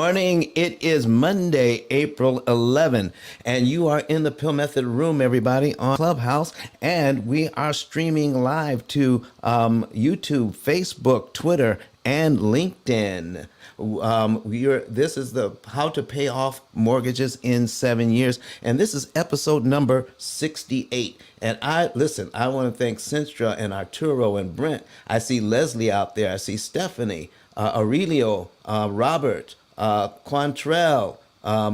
Morning. It is Monday, April 11, and you are in the Pill Method room, everybody, on Clubhouse, and we are streaming live to YouTube, Facebook, Twitter, and LinkedIn. This is the How to Pay Off Mortgages in 7 Years, and this is episode number 68. And I want to thank Centra and Arturo and Brent. I see Leslie out there. I see Stephanie, Aurelio, Robert, Quantrell,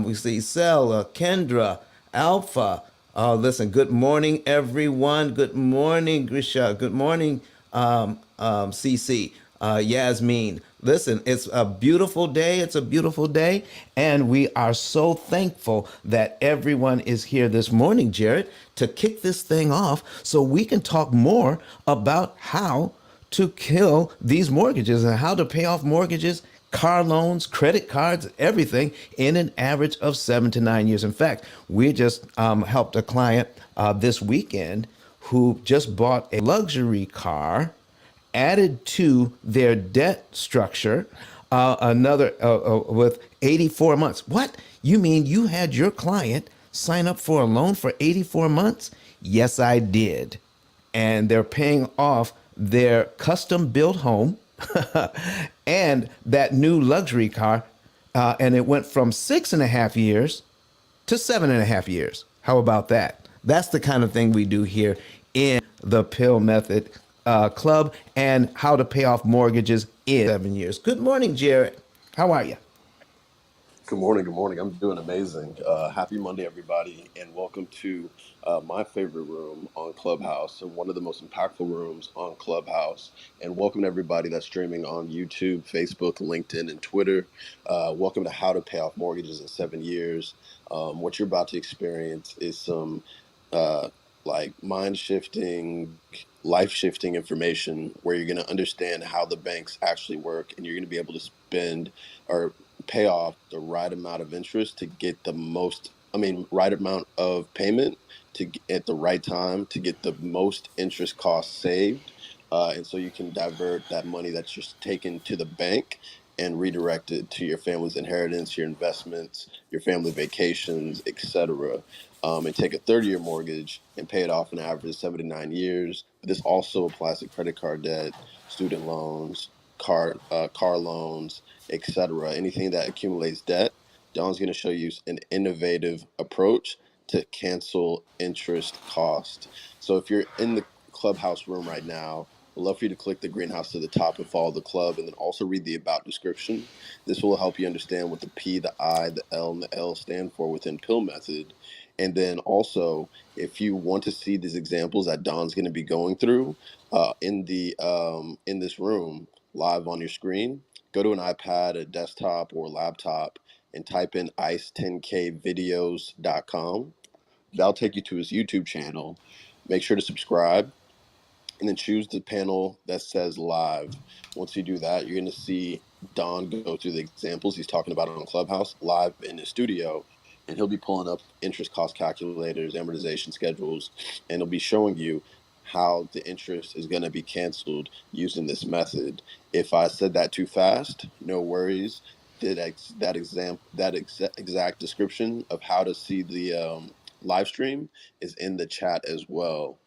we see Cell, Kendra, Alpha. Listen, good morning, everyone. Good morning, Grisha. Good morning, CC, Yasmin. Listen, it's a beautiful day. It's a beautiful day. And we are so thankful that everyone is here this morning, Jared, to kick this thing off so we can talk more about how to kill these mortgages and how to pay off mortgages, car loans, credit cards, everything in an average of 7 to 9 years. In fact, we just helped a client this weekend who just bought a luxury car, added to their debt structure another with 84 months. What? You mean you had your client sign up for a loan for 84 months? Yes, I did. And they're paying off their custom built home and that new luxury car. And it went from 6.5 years to 7.5 years. How about that? That's the kind of thing we do here in the Pill Method Club and how to pay off mortgages in 7 years. Good morning, Jared. How are you? Good morning. Good morning. I'm doing amazing. Happy Monday, everybody, and welcome to my favorite room on Clubhouse and one of the most impactful rooms on Clubhouse. And welcome to everybody that's streaming on YouTube, Facebook, LinkedIn, and Twitter. Welcome to How to Pay Off Mortgages in 7 Years. What you're about to experience is some uh, like mind shifting, life shifting information where you're going to understand how the banks actually work, and you're going to be able to spend or pay off the right amount of interest to get the most, right amount of payment at the right time to get the most interest cost saved. And so you can divert that money that's just taken to the bank and redirect it to your family's inheritance, your investments, your family vacations, etc. And take a 30-year mortgage and pay it off in average of 7 to 9 years. But this also applies to credit card debt, student loans, car loans, etc. Anything that accumulates debt. Don's going to show you an innovative approach to cancel interest cost. So if you're in the Clubhouse room right now, I'd love for you to click the greenhouse to the top and follow the club, and then also read the about description. This will help you understand what the P, the I, the L, and the L stand for within Pill Method. And then also, if you want to see these examples that Don's going to be going through in this room live on your screen, go to an iPad, a desktop, or laptop and type in ice10kvideos.com. That'll take you to his YouTube channel. Make sure to subscribe and then choose the panel that says live. Once you do that, you're going to see Don go through the examples he's talking about on Clubhouse live in his studio. And he'll be pulling up interest cost calculators, amortization schedules, and he'll be showing you how the interest is going to be canceled using this method. If I said that too fast, no worries. Exact description of how to see the live stream is in the chat as well.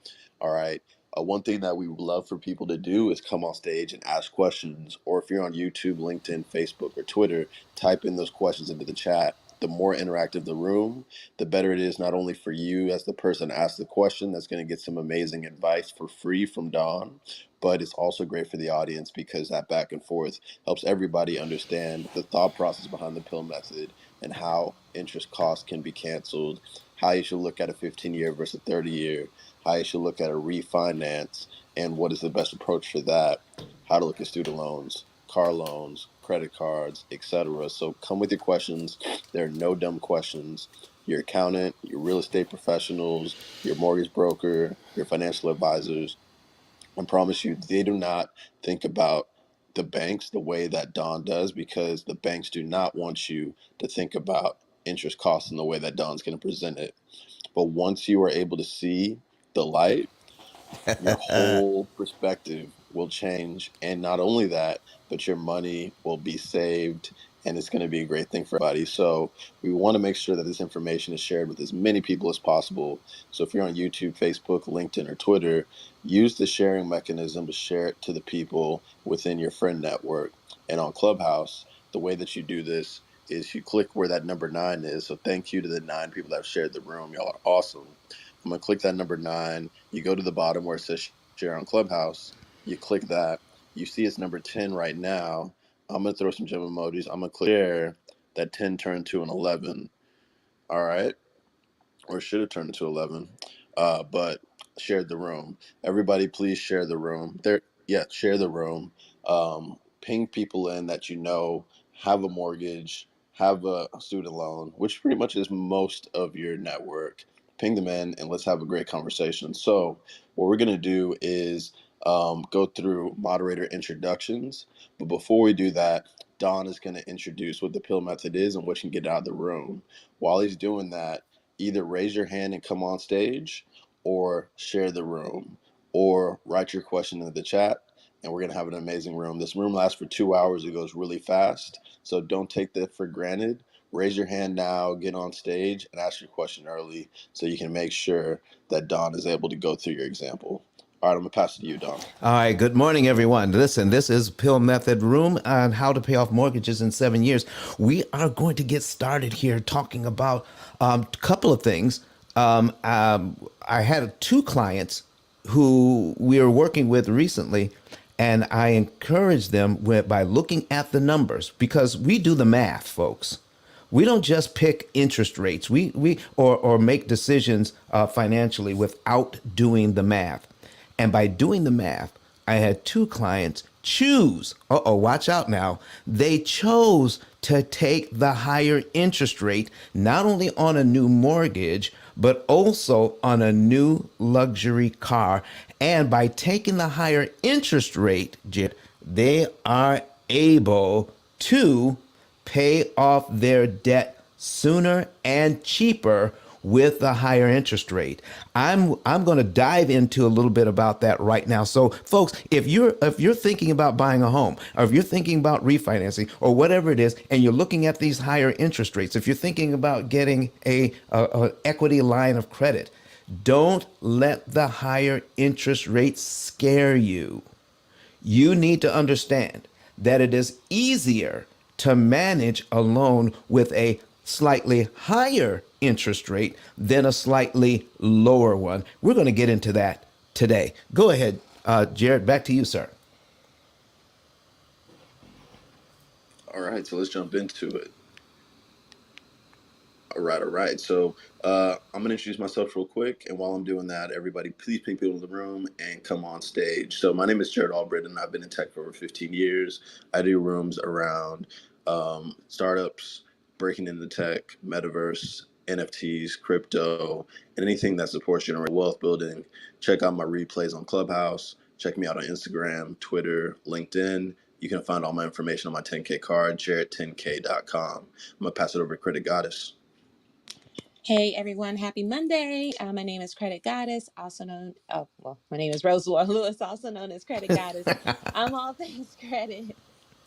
All right. One thing that we would love for people to do is come on stage and ask questions, or if you're on YouTube, LinkedIn, Facebook, or Twitter, type in those questions into the chat. The more interactive the room, the better it is not only for you as the person asked the question that's going to get some amazing advice for free from Don, but it's also great for the audience because that back and forth helps everybody understand the thought process behind the pill method and how interest costs can be canceled, how you should look at a 15-year versus a 30-year, how you should look at a refinance, and what is the best approach for that, how to look at student loans, car loans, credit cards, etc. So come with your questions. There are no dumb questions. Your accountant, your real estate professionals, your mortgage broker, your financial advisors, I promise you, they do not think about the banks the way that Don does, because the banks do not want you to think about interest costs in the way that Don's going to present it. But once you are able to see the light, your whole perspective will change. And not only that, but your money will be saved and it's going to be a great thing for everybody. So we want to make sure that this information is shared with as many people as possible. So if you're on YouTube, Facebook, LinkedIn, or Twitter, use the sharing mechanism to share it to the people within your friend network. And on Clubhouse, the way that you do this is you click where that number 9 is. So thank you to the 9 people that have shared the room. Y'all are awesome. I'm going to click that number 9. You go to the bottom where it says share on Clubhouse. You click that. You see it's number 10 right now. I'm going to throw some gem emojis. I'm going to click share. That 10 turned to an 11. All right. Or should have turned into 11. But shared the room. Everybody, please share the room. Yeah, share the room. Ping people in that you know have a mortgage, have a student loan, which pretty much is most of your network. Ping them in and let's have a great conversation. So, what we're going to do is go through moderator introductions. But before we do that, Don is going to introduce what the P.I.L.L method is and what you can get out of the room. While he's doing that, either raise your hand and come on stage or share the room or write your question in the chat, and we're going to have an amazing room. This room lasts for 2 hours. It goes really fast, so don't take that for granted. Raise your hand now, get on stage, and ask your question early so you can make sure that Don is able to go through your example. All right, I'm going to pass it to you, Don. All right, good morning, everyone. Listen, this is P.I.L.L Method Room on how to pay off mortgages in 7 years. We are going to get started here talking about a couple of things. I had 2 clients who we are working with recently, and I encourage them by looking at the numbers because we do the math, folks. We don't just pick interest rates. We make decisions financially without doing the math. And by doing the math, I had 2 clients choose. Watch out now. They chose to take the higher interest rate, not only on a new mortgage, but also on a new luxury car. And by taking the higher interest rate, they are able to pay off their debt sooner and cheaper with the higher interest rate. I'm going to dive into a little bit about that right now. So folks, if you're thinking about buying a home, or if you're thinking about refinancing or whatever it is, and you're looking at these higher interest rates, if you're thinking about getting a equity line of credit, don't let the higher interest rates scare you. You need to understand that it is easier to manage a loan with a slightly higher interest rate than a slightly lower one. We're going to get into that today. Go ahead, Jared, back to you, sir. All right, so let's jump into it. All right, all right. So I'm gonna introduce myself real quick, and while I'm doing that, everybody, please ping people in the room and come on stage. So my name is Jared Albritton, and I've been in tech for over 15 years. I do rooms around startups, breaking into tech, metaverse, NFTs, crypto, and anything that supports generating wealth building. Check out my replays on Clubhouse. Check me out on Instagram, Twitter, LinkedIn. You can find all my information on my 10K card, jared10k.com. I'm gonna pass it over to Credit Goddess. Hey everyone, happy Monday. My name is Credit Goddess, also known, my name is Rosewater Lewis, also known as Credit Goddess. I'm all things credit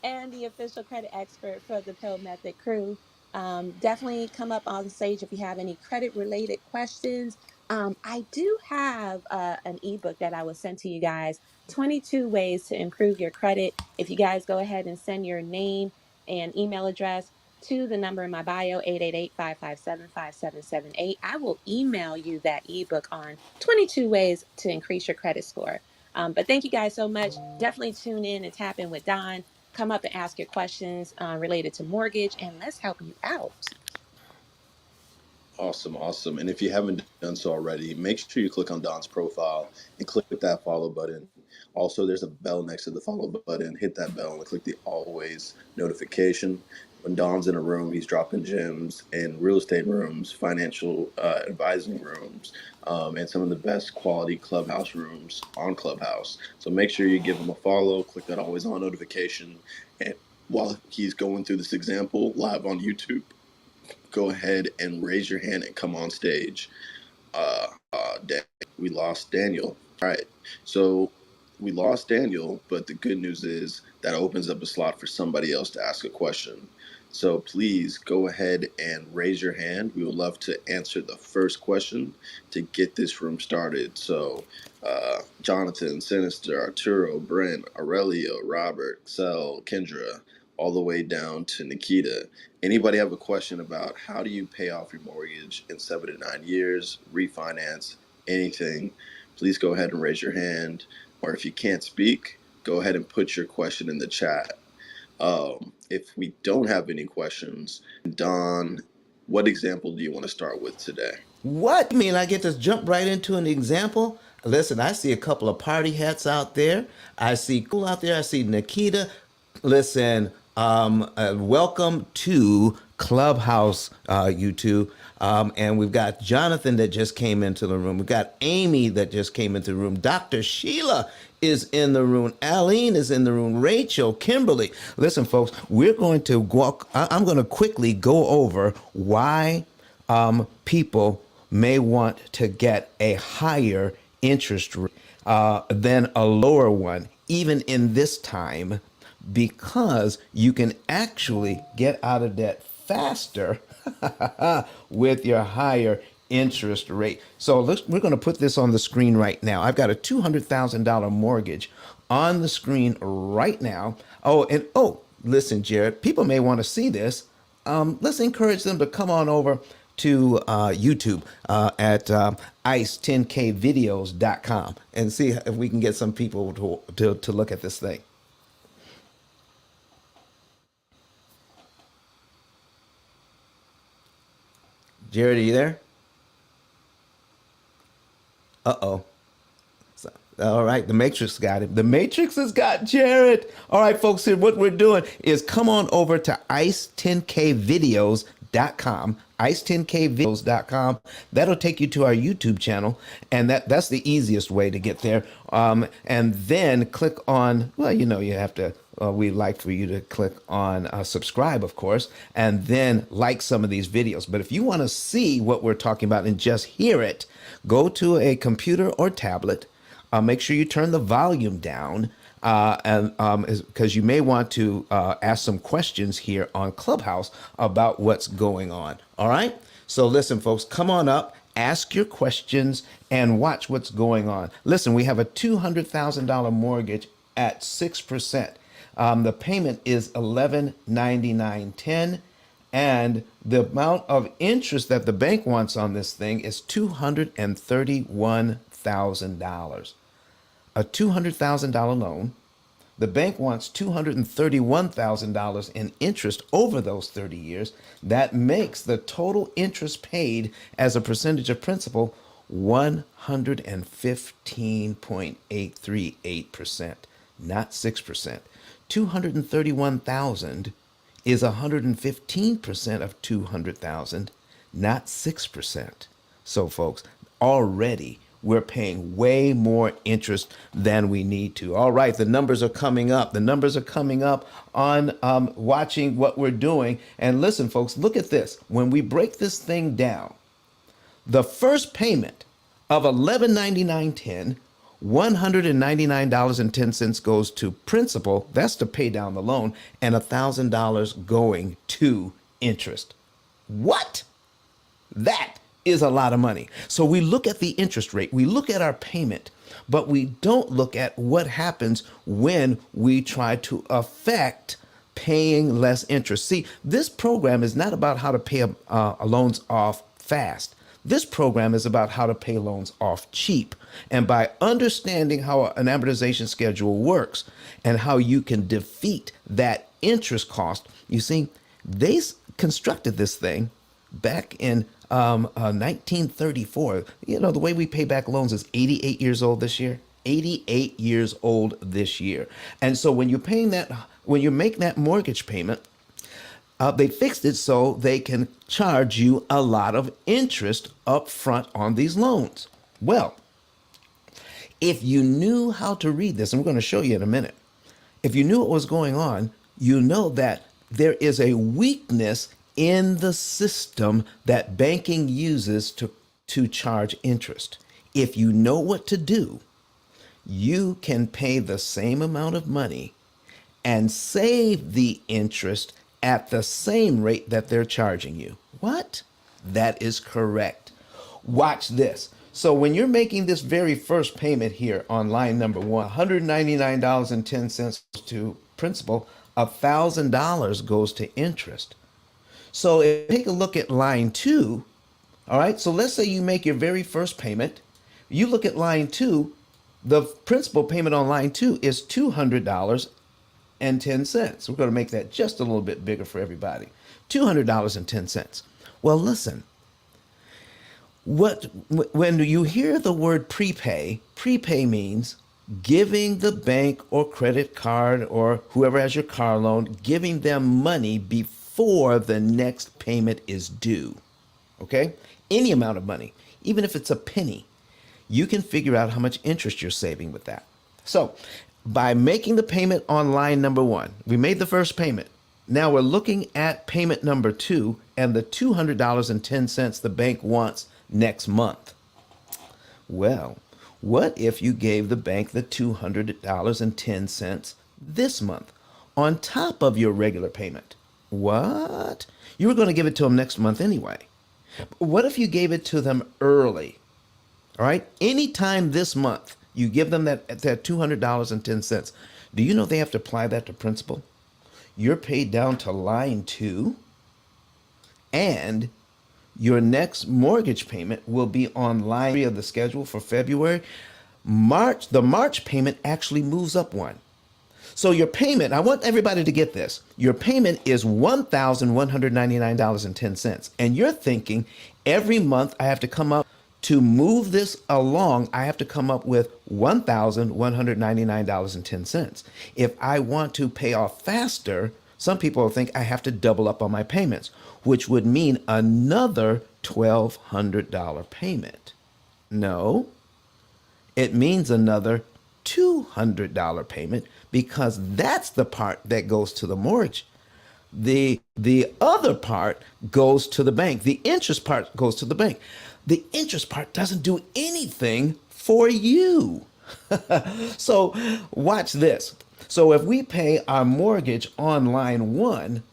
and the official credit expert for the P.I.L.L Method crew. Definitely come up on stage if you have any credit related questions. I do have an ebook that I will send to you guys, 22 ways to improve your credit. If you guys go ahead and send your name and email address to the number in my bio, 888-557-5778. I will email you that ebook on 22 ways to increase your credit score. But thank you guys so much. Definitely tune in and tap in with Don. Come up and ask your questions related to mortgage, and let's help you out. Awesome, awesome. And if you haven't done so already, make sure you click on Don's profile and click that follow button. Also, there's a bell next to the follow button. Hit that bell and click the always notification. When Don's in a room, he's dropping gems in real estate rooms, financial advising rooms, and some of the best quality clubhouse rooms on Clubhouse. So make sure you give him a follow, click that always on notification. And while he's going through this example live on YouTube, go ahead and raise your hand and come on stage. We lost Daniel. All right. So we lost Daniel, but the good news is that opens up a slot for somebody else to ask a question. So please go ahead and raise your hand. We would love to answer the first question to get this room started. So, Jonathan, Sinister, Arturo, Brent, Aurelio, Robert, Sel, Kendra, all the way down to Nikita. Anybody have a question about how do you pay off your mortgage in 7 to 9 years, refinance, anything? Please go ahead and raise your hand. Or if you can't speak, go ahead and put your question in the chat. If we don't have any questions, Don, what example do you want to start with today? What? You mean I get to jump right into an example? Listen, I see a couple of party hats out there. I see Cool out there. I see Nikita. Listen, welcome to Clubhouse, YouTube. And we've got Jonathan that just came into the room. We've got Amy that just came into the room. Dr. Sheila is in the room. Aline is in the room. Rachel, Kimberly. Listen, folks, we're going to walk. I'm going to quickly go over why people may want to get a higher interest rate than a lower one, even in this time, because you can actually get out of debt faster with your higher interest rate. So we're going to put this on the screen right now. I've got a $200,000 mortgage on the screen right now. Listen, Jared, people may want to see this. Let's encourage them to come on over to YouTube at ice10kvideos.com and see if we can get some people to look at this thing. Jared, are you there? Uh-oh. All right, the Matrix got him. The Matrix has got Jared. All right, folks, here what we're doing is come on over to ice10kvideos.com, ice10kvideos.com. That'll take you to our YouTube channel, and that's the easiest way to get there. And then click on, well, you have to, we'd like for you to click on subscribe, of course, and then like some of these videos. But if you want to see what we're talking about and just hear it, go to a computer or tablet. Make sure you turn the volume down, and because you may want to ask some questions here on Clubhouse about what's going on. All right. So listen, folks, come on up, ask your questions, and watch what's going on. Listen, we have a $200,000 mortgage at 6%. The payment is $1199.10. And the amount of interest that the bank wants on this thing is $231,000. A $200,000 loan. The bank wants $231,000 in interest over those 30 years. That makes the total interest paid as a percentage of principal 115.838%, not 6%. 231,000 is 115% of 200,000, not 6%. So folks, already we're paying way more interest than we need to. All right, the numbers are coming up. The numbers are coming up on watching what we're doing. And listen, folks, look at this. When we break this thing down, the first payment of $1199.10, $199.10 goes to principal. That's to pay down the loan, and $1,000 going to interest. What? That is a lot of money. So we look at the interest rate, we look at our payment, but we don't look at what happens when we try to affect paying less interest. See, this program is not about how to pay loans off fast. This program is about how to pay loans off cheap. And by understanding how an amortization schedule works and how you can defeat that interest cost, you see, they constructed this thing back in 1934. The way we pay back loans is 88 years old this year. 88 years old this year. And so when you're paying that, when you're making that mortgage payment, they fixed it so they can charge you a lot of interest up front on these loans. Well, if you knew how to read this, and we're going to show you in a minute, if you knew what was going on, you know that there is a weakness in the system that banking uses to charge interest. If you know what to do, you can pay the same amount of money and save the interest at the same rate that they're charging you. What? That is correct. Watch this. So when you're making this very first payment here on line number one, $199.10 to principal, $1,000 goes to interest. So if you take a look at line two, all right, so let's say you make your very first payment. You look at line two, the principal payment on line two is $200.10. We're going to make that just a little bit bigger for everybody. $200.10. Well, listen, when you hear the word prepay means giving the bank or credit card or whoever has your car loan, giving them money before the next payment is due. Okay? Any amount of money, even if it's a penny, you can figure out how much interest you're saving with that. So, by making the payment on line number one, we made the first payment. Now we're looking at payment number two and the $200.10 the bank wants next month. Well, what if you gave the bank the $200.10 this month on top of your regular payment? What? You were going to give it to them next month anyway. What if you gave it to them early? All right? Anytime this month, you give them that $200.10. Do you know they have to apply that to principal? You're paid down to line two, and your next mortgage payment will be on line three of the schedule for February. The March payment actually moves up one. So your payment, I want everybody to get this. Your payment is $1,199.10. And you're thinking every month I have to come up to move this along, I have to come up with $1,199.10. If I want to pay off faster, some people think I have to double up on my payments, which would mean another $1,200 payment. No, it means another $200 payment because that's the part that goes to the mortgage. The other part goes to the bank. The interest part goes to the bank. The interest part doesn't do anything for you. So watch this. So if we pay our mortgage on line one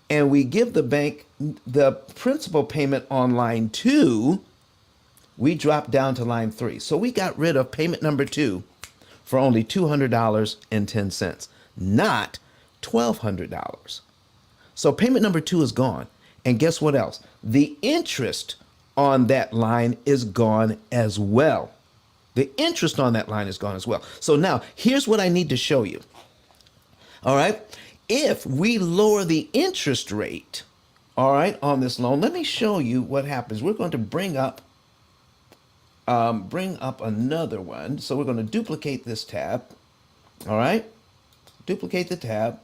and we give the bank the principal payment on line two, we drop down to line three. So we got rid of payment number two for only $200.10, not $1,200. So payment number two is gone. And guess what else? The interest on that line is gone as well. The interest on that line is gone as well. So now here's what I need to show you. All right. If we lower the interest rate, all right, on this loan, let me show you what happens. We're going to bring up another one. So we're going to duplicate this tab. All right. Duplicate the tab.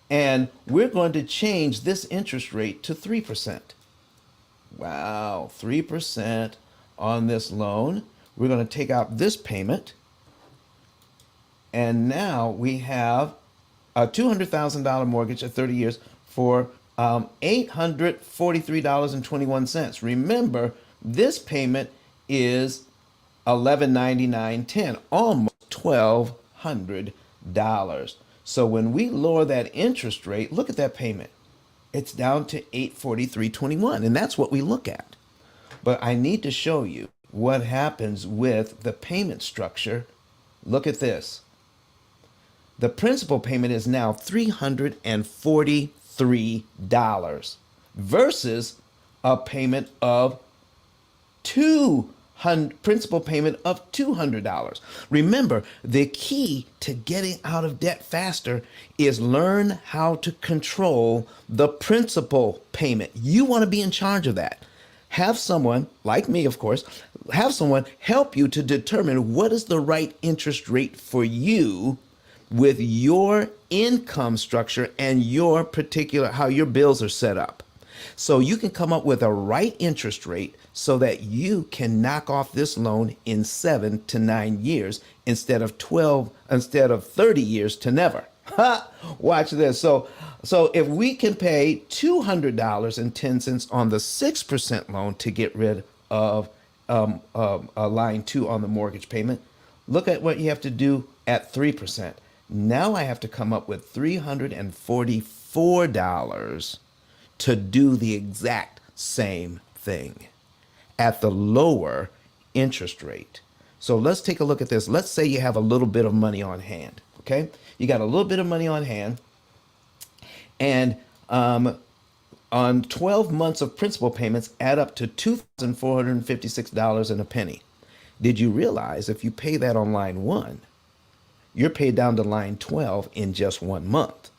And we're going to change this interest rate to 3%. Wow, 3% on this loan. We're going to take out this payment. And now we have a $200,000 mortgage at 30 years for $843.21. Remember, this payment is $1,199.10, almost $1,200. So when we lower that interest rate, look at that payment. It's down to $843.21, and that's what we look at. But I need to show you what happens with the payment structure. Look at this. The principal payment is now $343 versus a payment of principal payment of $200. Remember, the key to getting out of debt faster is learn how to control the principal payment. You want to be in charge of that. Have someone, like me, of course, have someone help you to determine what is the right interest rate for you with your income structure and your particular, how your bills are set up. So you can come up with a right interest rate so that you can knock off this loan in 7 to 9 years instead of 30 years to never. Watch this. So if we can pay $200.10 on the 6% loan to get rid of line 2 on the mortgage payment, look at what you have to do at 3%. Now I have to come up with $344 to do the exact same thing at the lower interest rate. So let's take a look at this. Let's say you have a little bit of money on hand. Okay, you got a little bit of money on hand, and on 12 months of principal payments add up to $2,456 and a penny. Did you realize if you pay that on line one, you're paid down to line 12 in just 1 month?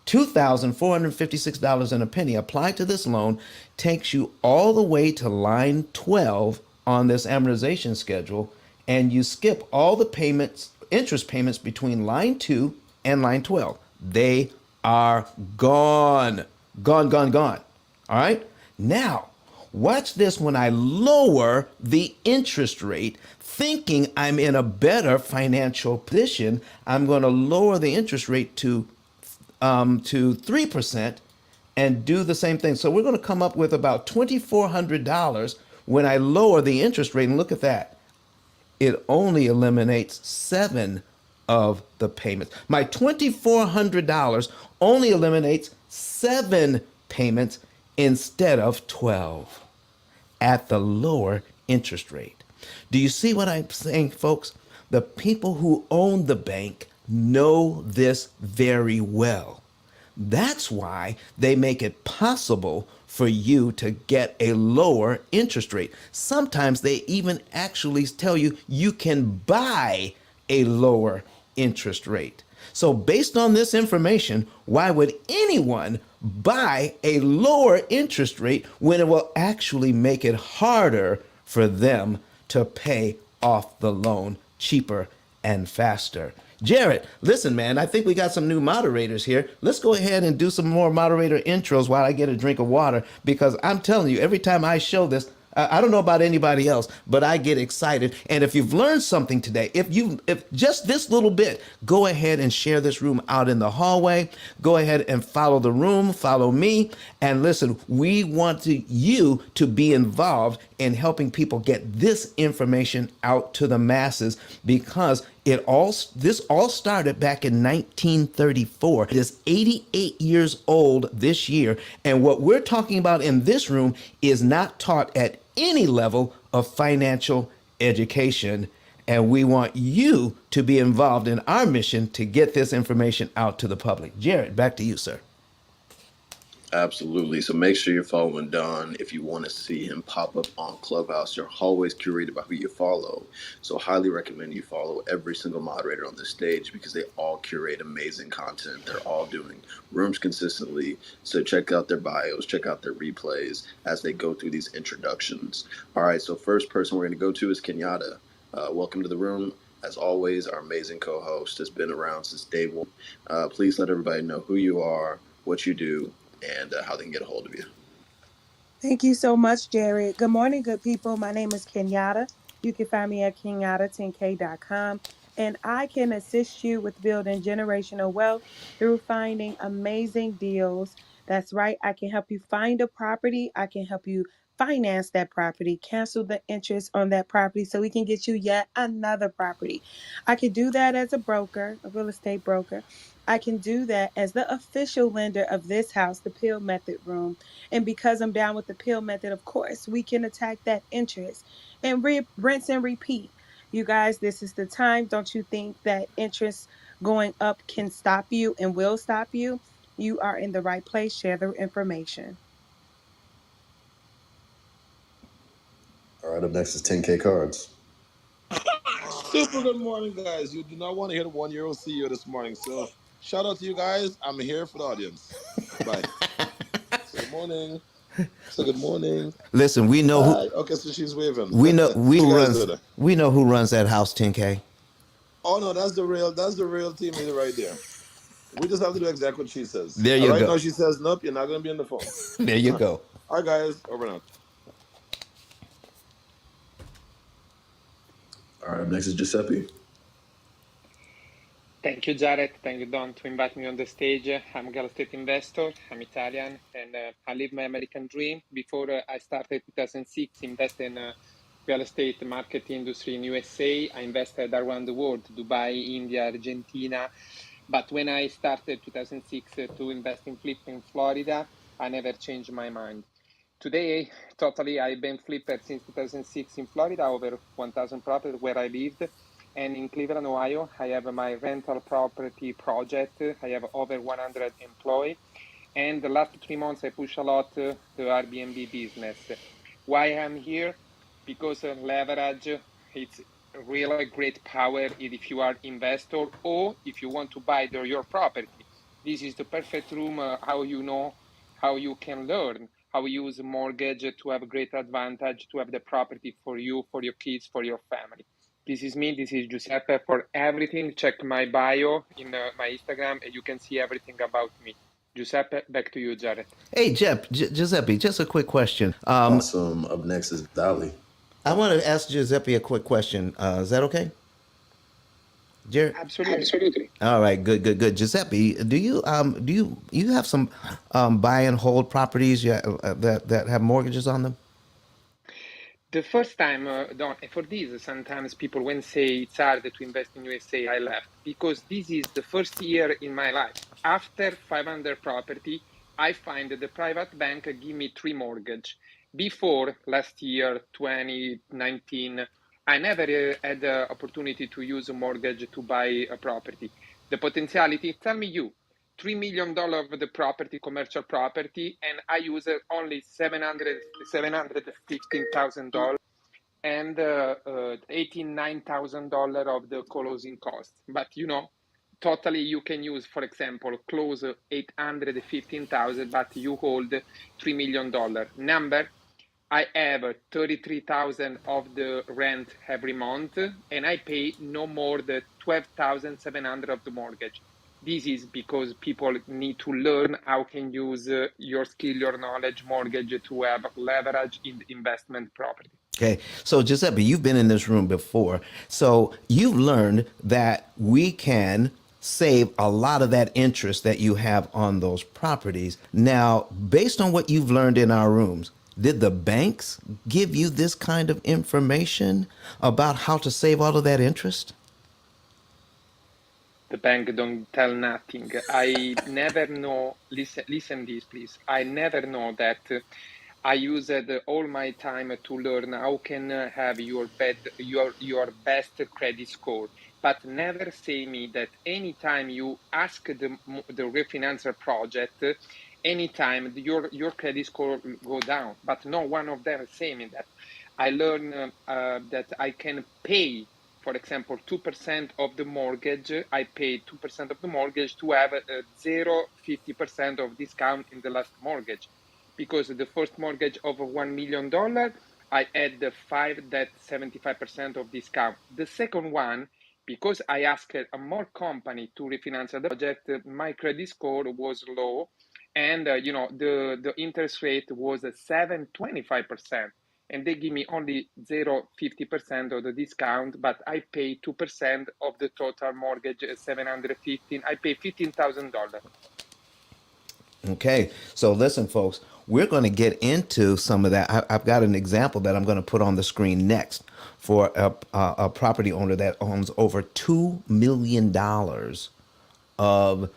$2,456 and a penny applied to this loan takes you all the way to line 12 on this amortization schedule, and you skip all the payments, interest payments between line 2 and line 12. They are gone. Gone, gone, gone. All right? Now, watch this when I lower the interest rate, thinking I'm in a better financial position. I'm going to lower the interest rate to 3% and do the same thing. So we're going to come up with about $2,400 when I lower the interest rate. And look at that. It only eliminates 7 of the payments. My $2,400 only eliminates 7 payments instead of 12 at the lower interest rate. Do you see what I'm saying, folks? The people who own the bank know this very well. That's why they make it possible for you to get a lower interest rate. Sometimes they even actually tell you you can buy a lower interest rate. So, based on this information, why would anyone buy a lower interest rate when it will actually make it harder for them to pay off the loan cheaper and faster? Jared, listen, man, I think we got some new moderators here. Let's go ahead and do some more moderator intros while I get a drink of water, because I'm telling you, every time I show this, I don't know about anybody else, but I get excited. And if you've learned something today, if just this little bit, go ahead and share this room out in the hallway. Go ahead and follow the room, follow me, and listen. We want you to be involved in helping people get this information out to the masses, because this all started back in 1934. It is 88 years old this year, and what we're talking about in this room is not taught at any level of financial education, and we want you to be involved in our mission to get this information out to the public. Jared, back to you, sir. Absolutely. So make sure you're following Don if you want to see him pop up on Clubhouse. You're always curated by who you follow. So highly recommend you follow every single moderator on this stage, because they all curate amazing content. They're all doing rooms consistently. So check out their bios, check out their replays as they go through these introductions. All right. So first person we're going to go to is Kenyatta. Welcome to the room. As always, our amazing co-host has been around since day one. Please let everybody know who you are, what you do, and how they can get a hold of you. Thank you so much, Jared. Good morning, good people. My name is Kenyatta. You can find me at kenyatta10k.com, and I can assist you with building generational wealth through finding amazing deals. That's right. I can help you find a property. I can help you finance that property, cancel the interest on that property so we can get you yet another property. I can do that as a broker, a real estate broker. I can do that as the official lender of this house, the P.I.L.L Method Room. And because I'm down with the P.I.L.L method, of course, we can attack that interest and rinse and repeat. You guys, this is the time. Don't you think that interest going up can stop you and will stop you? You are in the right place. Share the information. All right, up next is 10K Cards. Super good morning, guys. You do not want to hear the 1 year old CEO this morning. So shout out to you guys. I'm here for the audience. Bye. Say good morning. Say good morning. Listen, we know Hi. who Okay, so she's waving. we know we What you guys runs doing? we know who runs that house, 10K. Oh no, that's the real team leader right there. We just have to do exactly what she says. There you Right go. now she says nope, you're not gonna be on the phone. There you go. All right, guys, over now. All right, up next is Giuseppe. Thank you, Jared. Thank you, Don, to invite me on the stage. I'm a real estate investor. I'm Italian, and I live my American dream. Before I started 2006, invested in real estate market industry in USA. I invested around the world: Dubai, India, Argentina, But when I started 2006 to invest in flip in Florida, I never changed my mind. Today, totally, I've been flipper since 2006 in Florida, over 1,000 properties where I lived. And in Cleveland, Ohio, I have my rental property project. I have over 100 employees. And the last 3 months, I push a lot the Airbnb business. Why I'm here? Because leverage, it's really great power if you are investor or if you want to buy your property. This is the perfect room how you know how you can learn how you use mortgage to have a great advantage to have the property for you, for your kids, for your family. This is me. This is Giuseppe. For everything, check my bio in my Instagram, and you can see everything about me. Giuseppe, back to you, Jared. Hey, Giuseppe, just a quick question. Awesome. Up next is Valley. I want to ask Giuseppe a quick question. Is that okay, Jared? Absolutely. All right, good. Giuseppe, do you have some buy and hold properties that have mortgages on them? The first time, for this, sometimes people when say it's hard to invest in USA, I left because this is the first year in my life. After 500 property, I find that the private bank give me three mortgage. Before last year, 2019, I never had the opportunity to use a mortgage to buy a property. The potentiality, tell me you, $3 million of the property, commercial property, and I use only $715,000 and $89,000 of the closing costs. But totally you can use, for example, close 815,000, but you hold $3 million number. I have 33,000 of the rent every month, and I pay no more than 12,700 of the mortgage. This is because people need to learn how can use your skill, your knowledge, mortgage to have leverage in the investment property. Okay, so Giuseppe, you've been in this room before, so you've learned that we can save a lot of that interest that you have on those properties. Now, based on what you've learned in our rooms, did the banks give you this kind of information about how to save all of that interest? The bank don't tell nothing. I never know. Listen this, please. I never know that. I used all my time to learn how can have your best credit score, but never say me that anytime you ask the refinancer project, anytime your credit score go down. But no one of them say me that. I learn that I can pay, for example, 2% of the mortgage. I pay 2% of the mortgage to have a 0.50% of discount in the last mortgage. Because the first mortgage of $1 million, I had the five that 75% of discount. The second one, because I asked a more company to refinance the project, my credit score was low, and the interest rate was 7.25%, and they give me only 0.50% of the discount, but I pay 2% of the total mortgage, 715. I pay $15,000. Okay, so listen, folks, we're going to get into some of that. I've got an example that I'm going to put on the screen next for a property owner that owns over $2 million of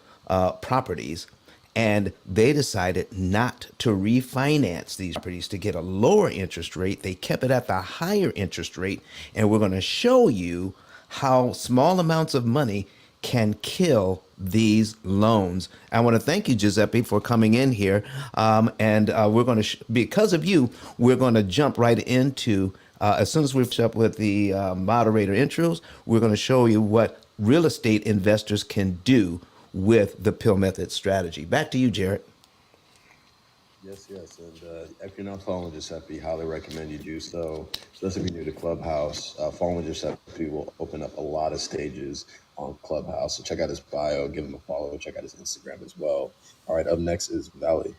properties, and they decided not to refinance these properties to get a lower interest rate. They kept it at the higher interest rate, and we're going to show you how small amounts of money can kill these loans. I want to thank you, Giuseppe, for coming in here. And we're going to, because of you, we're going to jump right into, as soon as we finish up with the moderator intros, we're going to show you what real estate investors can do with the P.I.L.L method strategy. Back to you, Jared. Yes. And if you're not following Giuseppe, highly recommend you do so. Especially if you're new to Clubhouse, following Giuseppe will open up a lot of stages on Clubhouse. So check out his bio, give him a follow, check out his Instagram as well. All right, up next is Valley.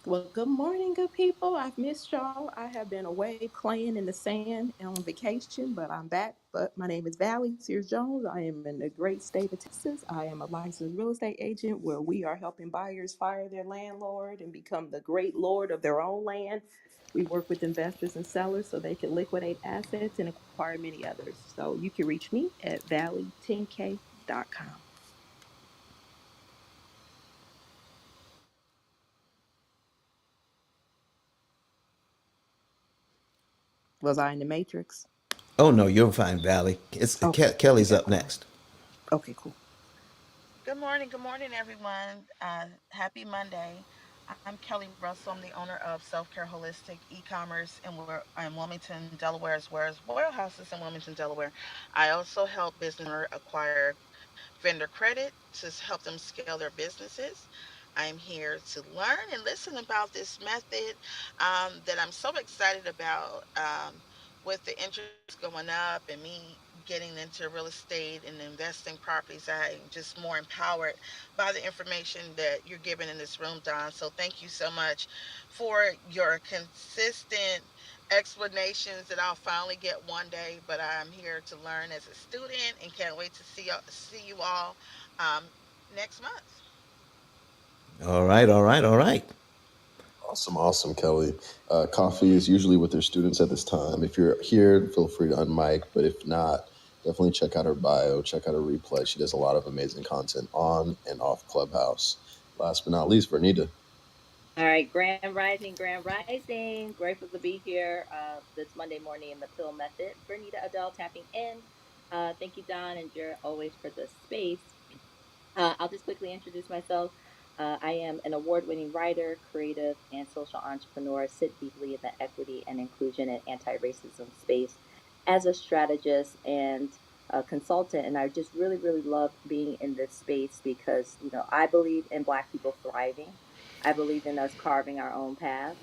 Well, good morning, good people. I've missed y'all. I have been away playing in the sand and on vacation, but I'm back. But my name is Valley Sears Jones. I am in the great state of Texas. I am a licensed real estate agent where we are helping buyers fire their landlord and become the great lord of their own land. We work with investors and sellers so they can liquidate assets and acquire many others. So you can reach me at valley10k.com. Was I in the matrix? Oh no, you're fine, Valley. It's Okay. Kelly's Okay, up cool. next. Okay, cool. Good morning, everyone. Happy Monday. I'm Kelly Russell. I'm the owner of Self Care Holistic E-commerce, and we're in Wilmington, Delaware, as well as warehouses in Wilmington, Delaware. I also help business owners acquire vendor credit to help them scale their businesses. I'm here to learn and listen about this method that I'm so excited about with the interest going up and me getting into real estate and investing properties. I'm just more empowered by the information that you're giving in this room, Don. So thank you so much for your consistent explanations that I'll finally get one day. But I'm here to learn as a student and can't wait to see you all um, next month. All right, all right, all right. Awesome, awesome, Kelly. Coffee is usually with their students at this time. If you're here, feel free to unmic, but if not, definitely check out her bio, check out her replay. She does a lot of amazing content on and off Clubhouse. Last but not least, Vernita. All right, Grand Rising, Grand Rising. Grateful to be here this Monday morning in the Pill Method. Bernita Adele tapping in. Thank you, Don and Jared, always for the space. I'll just quickly introduce myself. I am an award winning writer, creative, and social entrepreneur. Sit deeply in the equity and inclusion and anti racism space as a strategist and a consultant. And I just really, really love being in this space because, I believe in Black people thriving. I believe in us carving our own paths.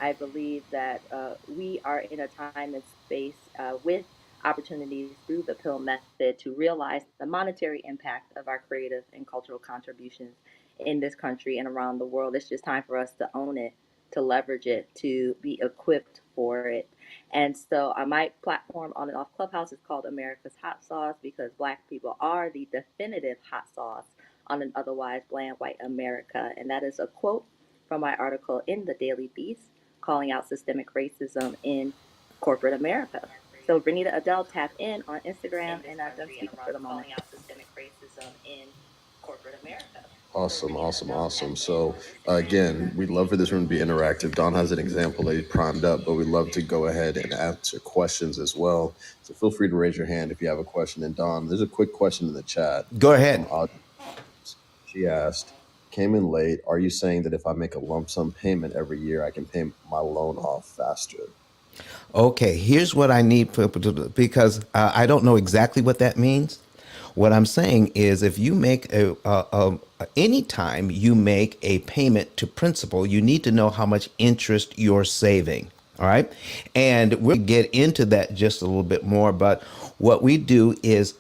I believe that we are in a time and space with opportunities through the Pill method to realize the monetary impact of our creative and cultural contributions in this country and around the world. It's just time for us to own it, to leverage it, to be equipped for it. And so my platform on and off Clubhouse is called America's Hot Sauce because Black people are the definitive hot sauce on an otherwise bland white America. And that is a quote from my article in the Daily Beast calling out systemic racism in corporate America. So Renita Adele, tap in on Instagram, and I'm done speaking for the moment. Calling out systemic racism in corporate America. Awesome, awesome, awesome. So, again, we'd love for this room to be interactive. Don has an example that he primed up, but we'd love to go ahead and answer questions as well. So, feel free to raise your hand if you have a question. And, Don, there's a quick question in the chat Go from ahead. Audrey. She asked, came in late. Are you saying that if I make a lump sum payment every year, I can pay my loan off faster? Okay, here's what I need for people to do because I don't know exactly what that means. What I'm saying is, if you make anytime you make a payment to principal, you need to know how much interest you're saving. All right, and we'll get into that just a little bit more. But what we do is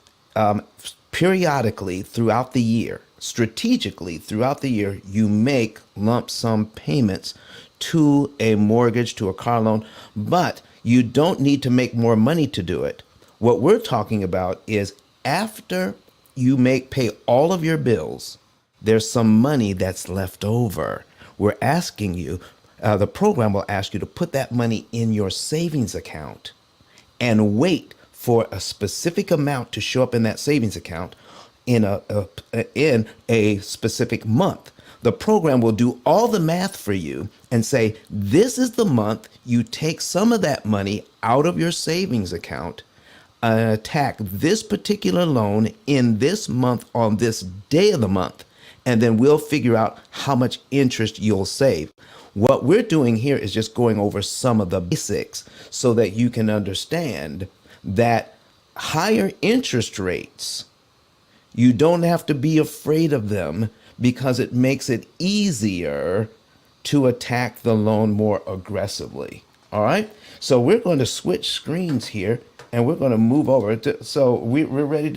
periodically throughout the year, strategically throughout the year, you make lump sum payments to a mortgage, to a car loan, but you don't need to make more money to do it. What we're talking about is after you make pay all of your bills, there's some money that's left over. We're asking you, the program will ask you to put that money in your savings account and wait for a specific amount to show up in that savings account in a specific month. The program will do all the math for you and say, this is the month you take some of that money out of your savings account, attack this particular loan in this month on this day of the month, and then we'll figure out how much interest you'll save. What we're doing here is just going over some of the basics so that you can understand that higher interest rates, you don't have to be afraid of them because it makes it easier to attack the loan more aggressively. All right. So we're going to switch screens here and we're going to move over to, so we're ready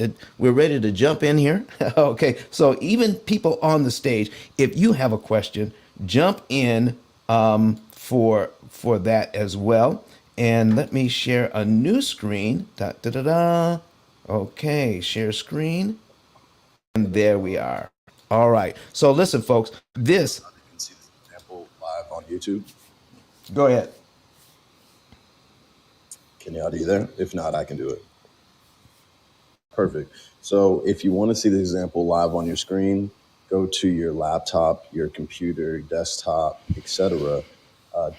to jump in here. Okay. So even people on the stage, if you have a question, jump in for that as well. And let me share a new screen. Da, da, da, da. Okay, share screen. And there we are. All right. So listen, folks, this. You can see this example live on YouTube. Go ahead. Kenyatta, you there? If not, I can do it. Perfect. So if you want to see the example live on your screen, go to your laptop, your computer, desktop, etc.,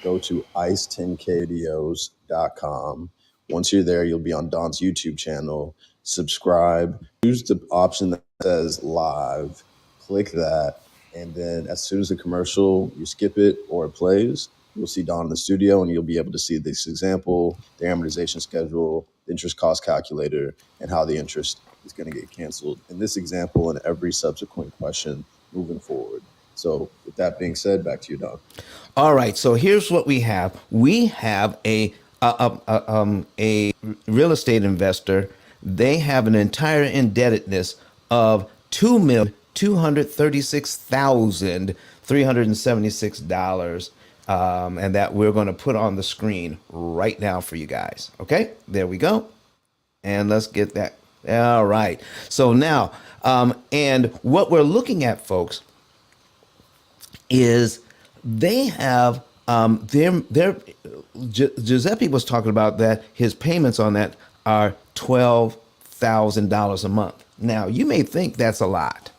go to ice10kvideos.com. Once you're there, you'll be on Don's YouTube channel. Subscribe. Use the option that says live. Click that. And then as soon as the commercial, you skip it or it plays, you'll see Don in the studio and you'll be able to see this example, the amortization schedule, the interest cost calculator, and how the interest is going to get canceled in this example and every subsequent question moving forward. So with that being said, back to you, Don. All right, so here's what we have. We have a real estate investor. They have an entire indebtedness of $2,236,376, and that we're going to put on the screen right now for you guys. Okay, there we go. And let's get that. All right. So now, and what we're looking at, folks, is they have Giuseppe was talking about that his payments on that are $12,000 a month. Now you may think that's a lot,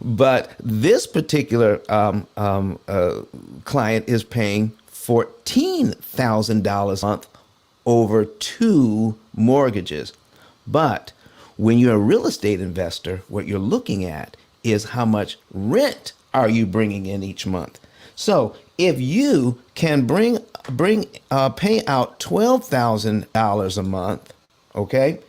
but this particular client is paying $14,000 a month over two mortgages. But when you're a real estate investor, what you're looking at is how much rent are you bringing in each month. So if you can pay out $12,000 a month, okay,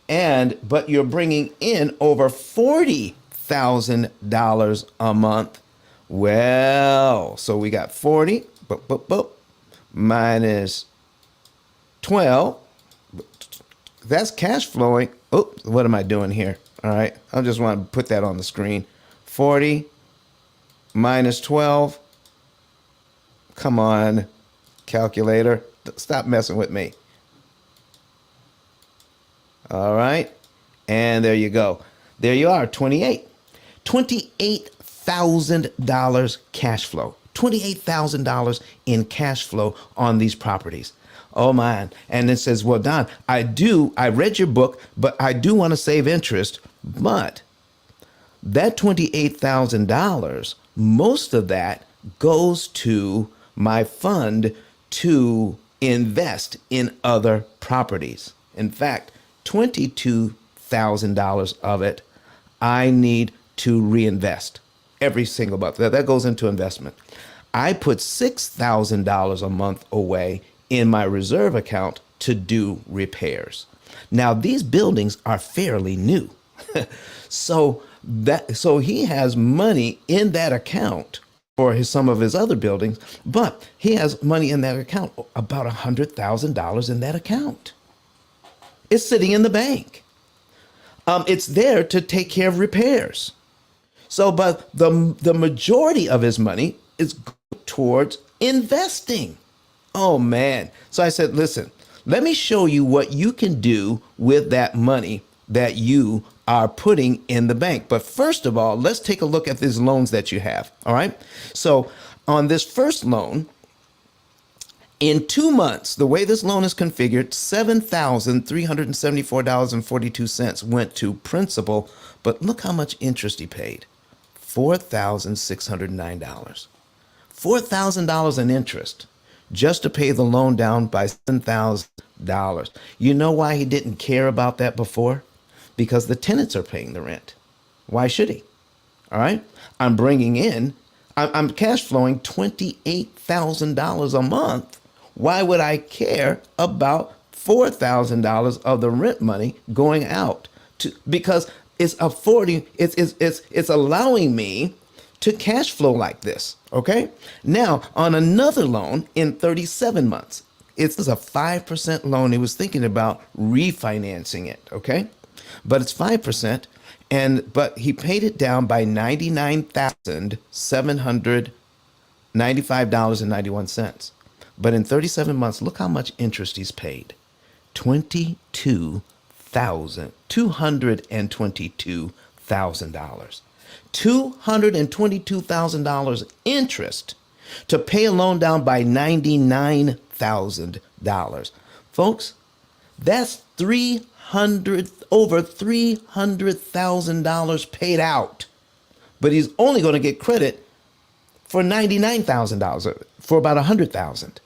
but you're bringing in over $40,000 a month. Well, so we got 40 minus 12. That's cash flowing. Oh, what am I doing here? All right, I just want to put that on the screen. 40 minus 12. Come on, calculator. Stop messing with me. All right, and there you go. There you are, 28. $28,000 cash flow. $28,000 in cash flow on these properties. Oh man. And it says, well, Don, I read your book, but I do want to save interest. But that $28,000, most of that goes to my fund to invest in other properties. In fact, $22,000 of it I need to reinvest every single month. That goes into investment. I put $6,000 a month away in my reserve account to do repairs. Now these buildings are fairly new. So he has money in that account for some of his other buildings, but he has money in that account, about $100,000 in that account. It's sitting in the bank. It's there to take care of repairs. So, but the majority of his money is towards investing. Oh man. So I said, listen, let me show you what you can do with that money that you are putting in the bank. But first of all, let's take a look at these loans that you have. All right. So on this first loan, in 2 months, the way this loan is configured, $7,374.42 went to principal, but look how much interest he paid. $4,609. $4,000 in interest just to pay the loan down by $7,000. You know why he didn't care about that before? Because the tenants are paying the rent. Why should he? All right. I'm cash flowing $28,000 a month. Why would I care about $4,000 of the rent money going out? Because it's allowing me to cash flow like this. Okay. Now on another loan in 37 months, it's a 5% loan. He was thinking about refinancing it. Okay. But it's 5%. But he paid it down by $99,795.91. But in 37 months, look how much interest he's paid. $222,000. $222,000 interest to pay a loan down by $99,000. Folks, that's over $300,000 paid out. But he's only going to get credit for $99,000, for about $100,000.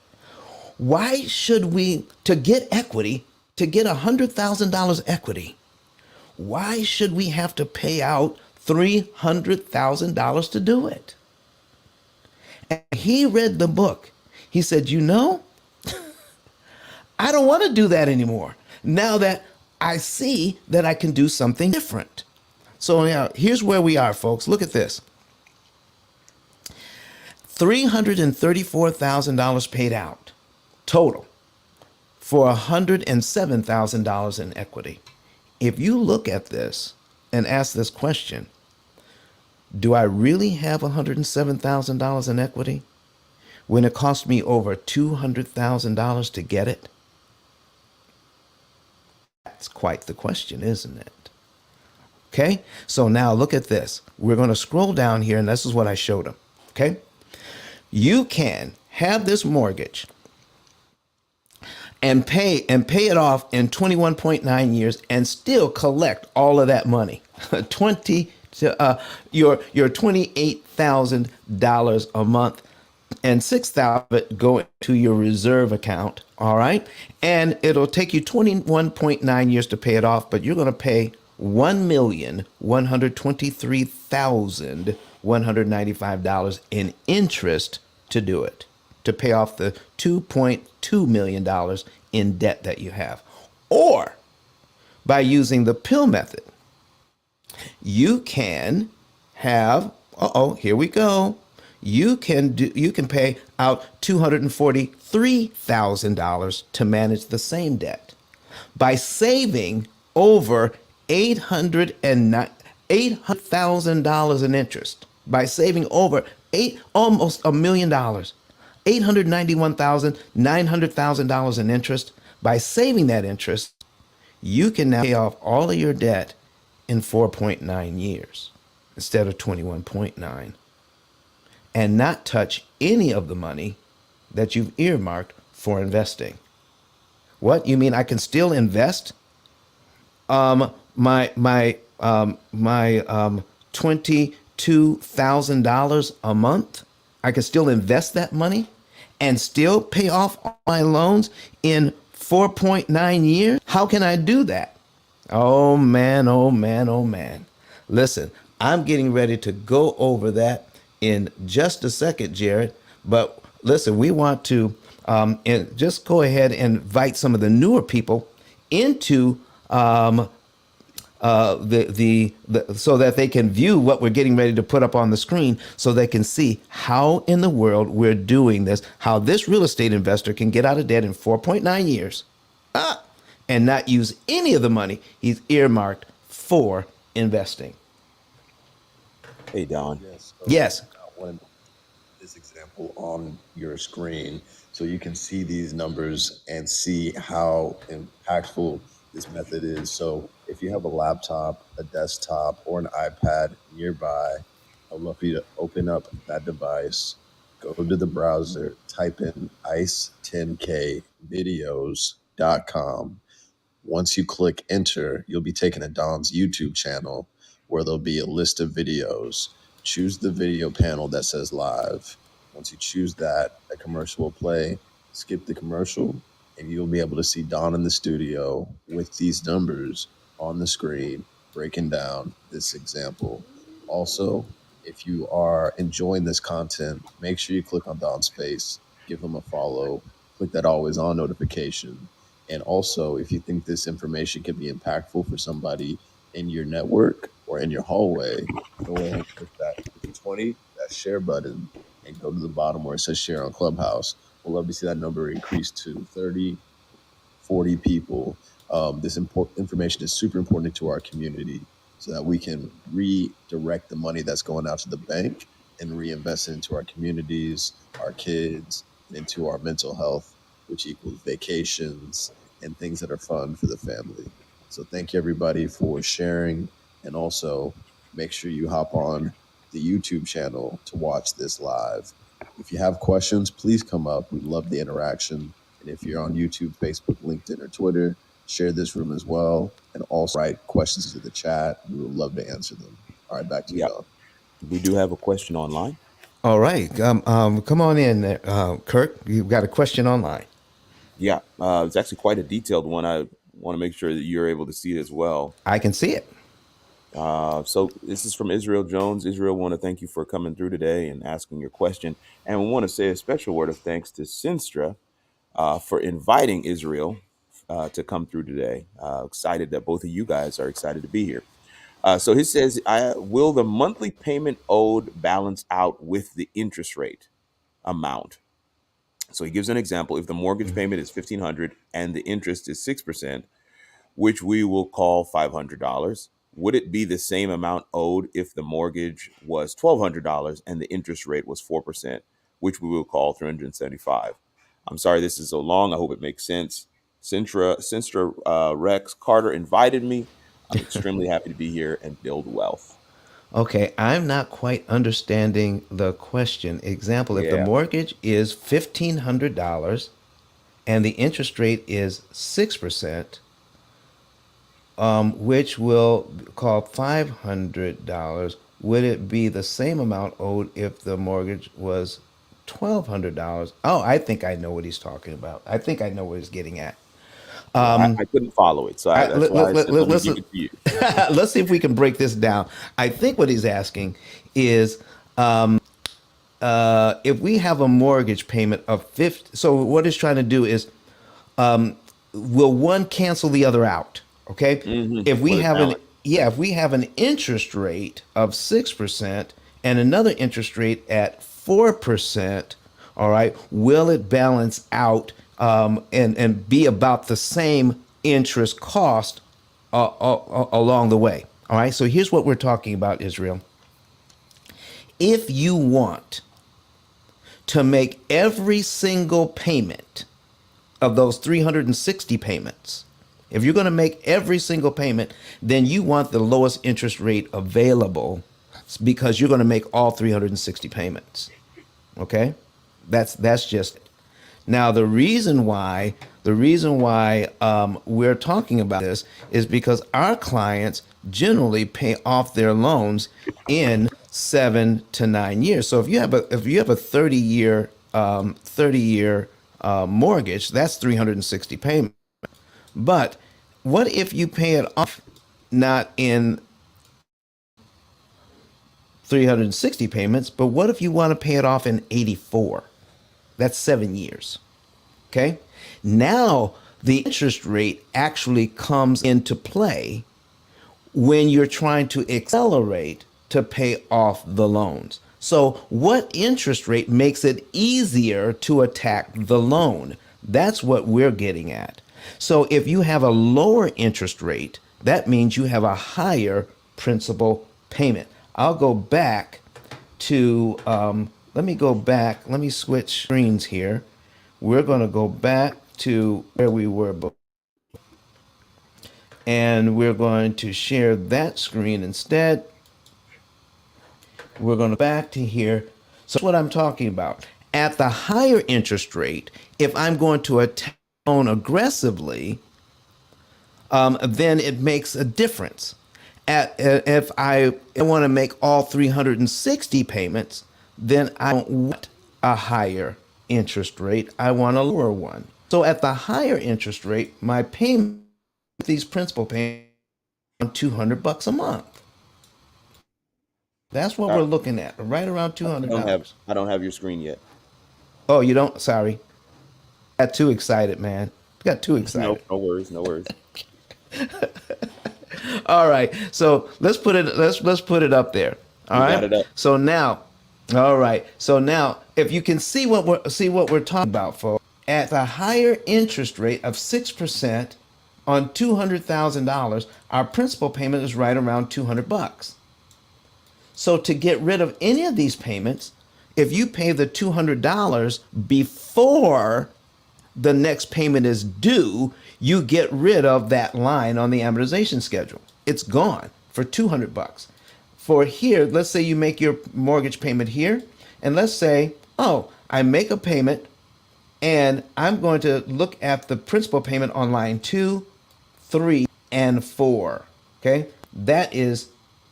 Why should we, to get equity, to get $100,000 equity, why should we have to pay out $300,000 to do it? And he read the book. He said, you know, I don't want to do that anymore. Now that I see that I can do something different. So now here's where we are, folks. Look at this. $334,000 paid out total for $107,000 in equity. If you look at this and ask this question, do I really have $107,000 in equity when it cost me over $200,000 to get it? That's quite the question, isn't it? Okay, so now look at this. We're going to scroll down here, and this is what I showed them. Okay, you can have this mortgage and pay it off in 21.9 years and still collect all of that money. 20 to your $28,000 a month, and 6,000 of it go to your reserve account. All right, and it'll take you 21.9 years to pay it off, but you're going to pay $1,123,195 in interest to do it, to pay off the $2.2 million in debt that you have. Or by using the P.I.L.L method, you can have, here we go. You can pay out $243,000 to manage the same debt by saving over $800,000 in interest, by saving over almost $1,000,000, $891,900 in interest. By saving that interest, you can now pay off all of your debt in 4.9 years instead of 21.9, and not touch any of the money that you've earmarked for investing. What, you mean I can still invest my $22,000 a month? I can still invest that money and still pay off all my loans in 4.9 years? How can I do that? Oh man, oh man, oh man. Listen, I'm getting ready to go over that in just a second, Jared. But listen, we want to and just go ahead and invite some of the newer people into so that they can view what we're getting ready to put up on the screen, so they can see how in the world we're doing this, how this real estate investor can get out of debt in 4.9 years and not use any of the money he's earmarked for investing. Hey, Don. Yes. Yes. I want this example on your screen so you can see these numbers and see how impactful this method is. So if you have a laptop, a desktop, or an iPad nearby, I'd love for you to open up that device, go to the browser, type in ice10kvideos.com. Once you click enter, you'll be taken to Don's YouTube channel where there'll be a list of videos. Choose the video panel that says live. Once you choose that, a commercial will play. Skip the commercial, and you'll be able to see Don in the studio with these numbers on the screen breaking down this example. Also, if you are enjoying this content, make sure you click on Don's face, give him a follow, click that always on notification. And also, if you think this information can be impactful for somebody in your network or in your hallway, go ahead and click that 20, that share button, and go to the bottom where it says share on Clubhouse. We'll love to see that number increase to 30, 40 people. This information is super important to our community so that we can redirect the money that's going out to the bank and reinvest it into our communities, our kids, and into our mental health, which equals vacations and things that are fun for the family. So thank you everybody for sharing, and also make sure you hop on the YouTube channel to watch this live. If you have questions, please come up. We'd love the interaction. And if you're on YouTube, Facebook, LinkedIn, or Twitter, share this room as well. And also write questions to the chat. We would love to answer them. All right, back to you, Yeah, Don. we do have a question online. All right. Come on in, there, Kirk. You've got a question online. Yeah, it's actually quite a detailed one. I want to make sure that you're able to see it as well. I can see it. So this is from Israel Jones. Israel, want to thank you for coming through today and asking your question. And we want to say a special word of thanks to Sinstra for inviting Israel to come through today. Excited that both of you guys are excited to be here. So he says, will the monthly payment owed balance out with the interest rate amount? So he gives an example. If the mortgage payment is 1,500 and the interest is 6%, which we will call $500, would it be the same amount owed if the mortgage was $1,200 and the interest rate was 4%, which we will call 375? I'm sorry this is so long. I hope it makes sense. Sinstra Rex Carter invited me. I'm extremely happy to be here and build wealth. Okay, I'm not quite understanding the question. Example, if the Yeah. mortgage is $1,500 and the interest rate is 6%, which will call $500, would it be the same amount owed if the mortgage was $1,200? Oh, I think I know what he's talking about. I think I know what he's getting at. Well, I couldn't follow it. So that's why I said, let me Let's give it to you. let's see if we can break this down. I think what he's asking is if we have a mortgage payment of 50. So what he's trying to do is, will one cancel the other out? Okay. If we Will it have an balance? Yeah, if we have an interest rate of 6% and another interest rate at 4%, all right, will it balance out, and be about the same interest cost along the way? All right. So here's what we're talking about, Israel. If you want to make every single payment of those 360 payments, if you're going to make every single payment, then you want the lowest interest rate available because you're going to make all 360 payments. Okay? That's just it. Now the reason why we're talking about this is because our clients generally pay off their loans in 7 to 9 years. So if you have a 30-year mortgage, that's 360 payments. But what if you pay it off not in 360 payments, but what if you want to pay it off in 84? That's 7 years. Okay. Now the interest rate actually comes into play when you're trying to accelerate to pay off the loans. So, what interest rate makes it easier to attack the loan? That's what we're getting at. So, if you have a lower interest rate, that means you have a higher principal payment. I'll go back to, let me go back, let me switch screens here. We're going to go back to where we were before, and we're going to share that screen instead. We're going to back to here. So that's what I'm talking about. At the higher interest rate, if I'm going to attack loan aggressively, then it makes a difference. If I want to make all 360 payments, then I don't want a higher interest rate. I want a lower one. So at the higher interest rate, my payment, these principal payments, are $200 a month. That's what I, we're looking at, right around I don't have $200. I don't have your screen yet. Oh, you don't? Sorry. Got too excited, man. Got too No, excited. no worries, no worries. All right. So let's put it up there. All We got right. it up. So now, all right. So now, if you can see what we're talking about, folks, at the higher interest rate of 6% on $200,000, our principal payment is right around $200. So to get rid of any of these payments, if you pay the $200 before the next payment is due, you get rid of that line on the amortization schedule. It's gone for $200. For here, let's say you make your mortgage payment here, and let's say, oh, I make a payment and I'm going to look at the principal payment on line 2, 3, and 4. Okay? That is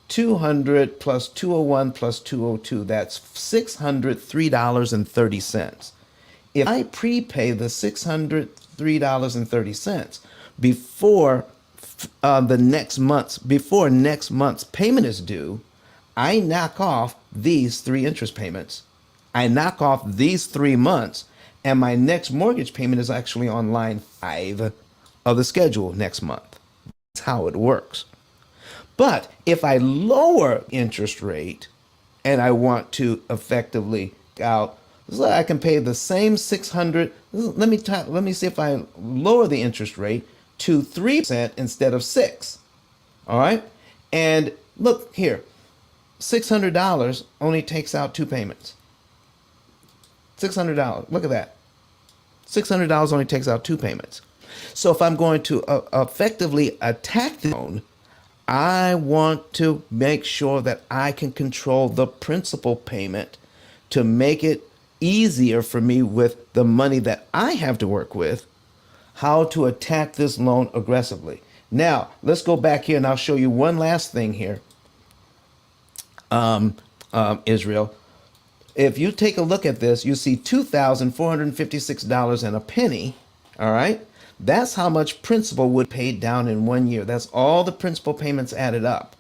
200 plus 201 plus 202, that's $603.30. If I prepay the $603.30 before before next month's payment is due, I knock off these three interest payments. I knock off these 3 months, and my next mortgage payment is actually on line 5 of the schedule next month. That's how it works. But if I lower interest rate and I want to effectively out, so I can pay the same 600. Let me see if I lower the interest rate to 3% instead of 6. All right? And look here. $600 only takes out two payments. $600. Look at that. $600 only takes out two payments. So if I'm going to effectively attack the loan, I want to make sure that I can control the principal payment to make it easier for me with the money that I have to work with, how to attack this loan aggressively. Now, let's go back here and I'll show you one last thing here, Israel. If you take a look at this, you see $2,456 and a penny. All right. That's how much principal would pay down in 1 year. That's all the principal payments added up.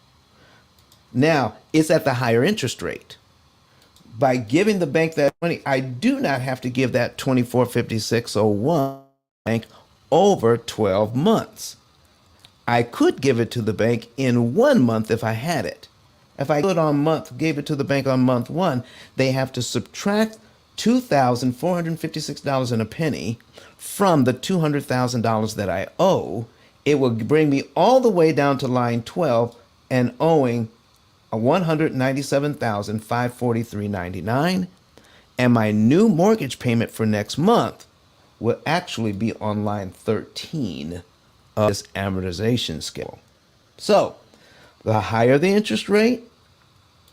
Now, it's at the higher interest rate. By giving the bank that money, I do not have to give that 245601 bank over 12 months. I could give it to the bank in 1 month if I had it. If I gave it to the bank on month one, they have to subtract $2,456 and a penny from the $200,000 that I owe. It will bring me all the way down to line 12 and owing a $197,543.99, and my new mortgage payment for next month will actually be on line 13 of this amortization schedule. So, the higher the interest rate,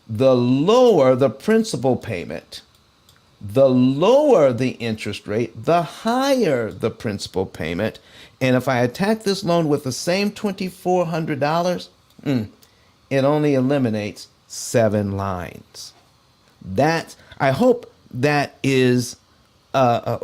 the lower the principal payment. The lower the interest rate, the higher the principal payment. And if I attack this loan with the same $2,400, it only eliminates 7 lines. I hope that is. I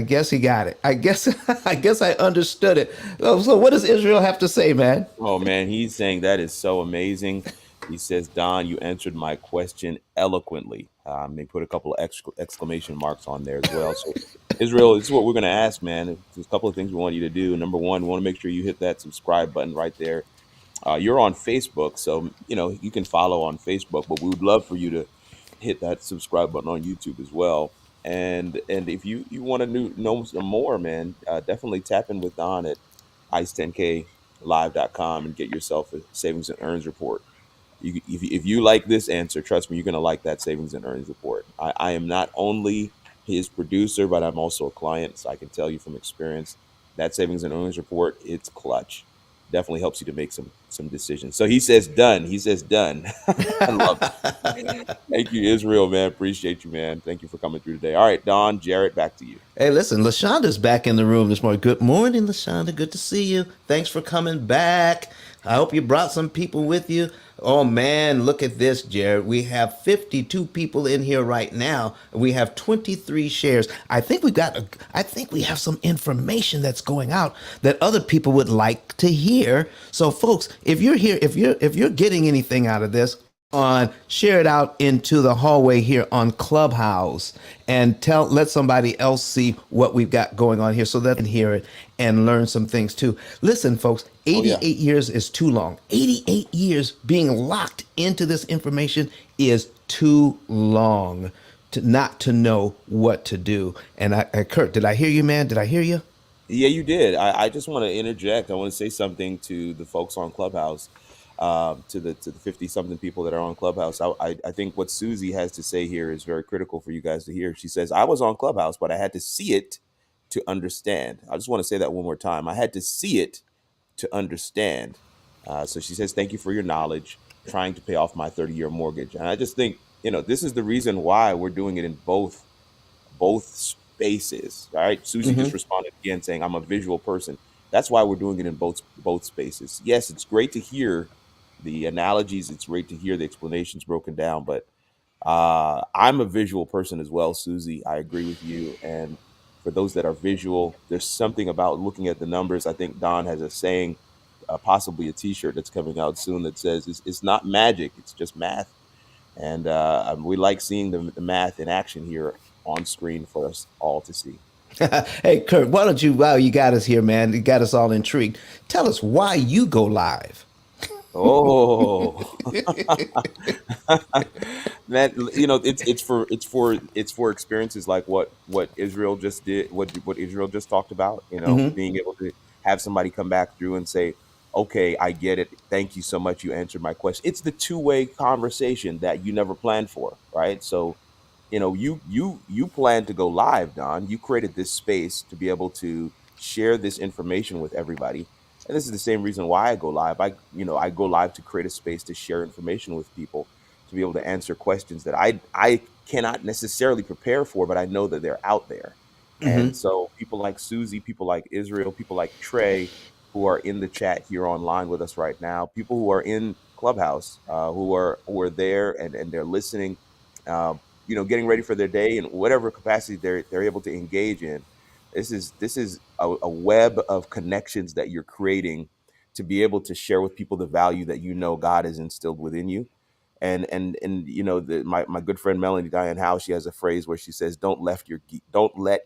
guess he got it. I guess I guess I understood it. Oh, so what does Israel have to say, man? Oh man, he's saying that is so amazing. He says, Don, you answered my question eloquently. They put a couple of exclamation marks on there as well. So, Israel, this is what we're going to ask, man. There's a couple of things we want you to do. Number one, we want to make sure you hit that subscribe button right there. You're on Facebook, so you can follow on Facebook, but we would love for you to hit that subscribe button on YouTube as well. And if you want to know some more, man, definitely tap in with Don at ice10klive.com and get yourself a savings and earns report. If you like this answer, trust me, you're going to like that savings and earnings report. I am not only his producer, but I'm also a client, so I can tell you from experience that savings and earnings report, it's clutch. Definitely helps you to make some decisions. So he says done. He says done. I love it. Thank you, Israel, man. Appreciate you, man. Thank you for coming through today. All right, Don, Jarrett, back to you. Hey, listen, LaShonda's back in the room this morning. Good morning, LaShonda. Good to see you. Thanks for coming back. I hope you brought some people with you. Oh man, look at this, Jared. We have 52 people in here right now. We have 23 shares. I think we have some information that's going out that other people would like to hear. So folks, if you're here, if you're getting anything out of this, share it out into the hallway here on Clubhouse and let somebody else see what we've got going on here so they can hear it and learn some things too. Listen, folks, 88 years is too long. 88 years being locked into this information is too long to not to know what to do. And Kurt, did I hear you, man? Did I hear you? Yeah, you did. I just want to interject. I want to say something to the folks on Clubhouse, to the 50 something people that are on Clubhouse. I think what Susie has to say here is very critical for you guys to hear. She says, I was on Clubhouse, but I had to see it to understand. I just want to say that one more time. I had to see it to understand. So she says, thank you for your knowledge, trying to pay off my 30-year mortgage. And I just think, this is the reason why we're doing it in both spaces. All right. Susie just responded again saying, I'm a visual person. That's why we're doing it in both spaces. Yes, it's great to hear the analogies. It's great to hear the explanations broken down, but I'm a visual person as well, Susie. I agree with you. And for those that are visual, there's something about looking at the numbers. I think Don has a saying, possibly a T-shirt that's coming out soon that says it's not magic, it's just math. And we like seeing the math in action here on screen for us all to see. Hey, Kurt, why don't you, while you got us here, man, you got us all intrigued, tell us why you go live. Oh, man, it's for experiences like what Israel just did, what Israel just talked about. Being able to have somebody come back through and say, "Okay, I get it. Thank you so much. You answered my question." It's the two-way conversation that you never planned for, right? So you plan to go live, Don. You created this space to be able to share this information with everybody, and this is the same reason why I go live. I go live to create a space to share information with people, to be able to answer questions that I cannot necessarily prepare for, but I know that they're out there. And so people like Susie, people like Israel, people like Trey, who are in the chat here online with us right now, people who are in Clubhouse, who are there and they're listening, uh, getting ready for their day in whatever capacity they're able to engage in. This is a web of connections that you're creating to be able to share with people the value that God has instilled within you. And my good friend Melanie Diane Howe, she has a phrase where she says, don't let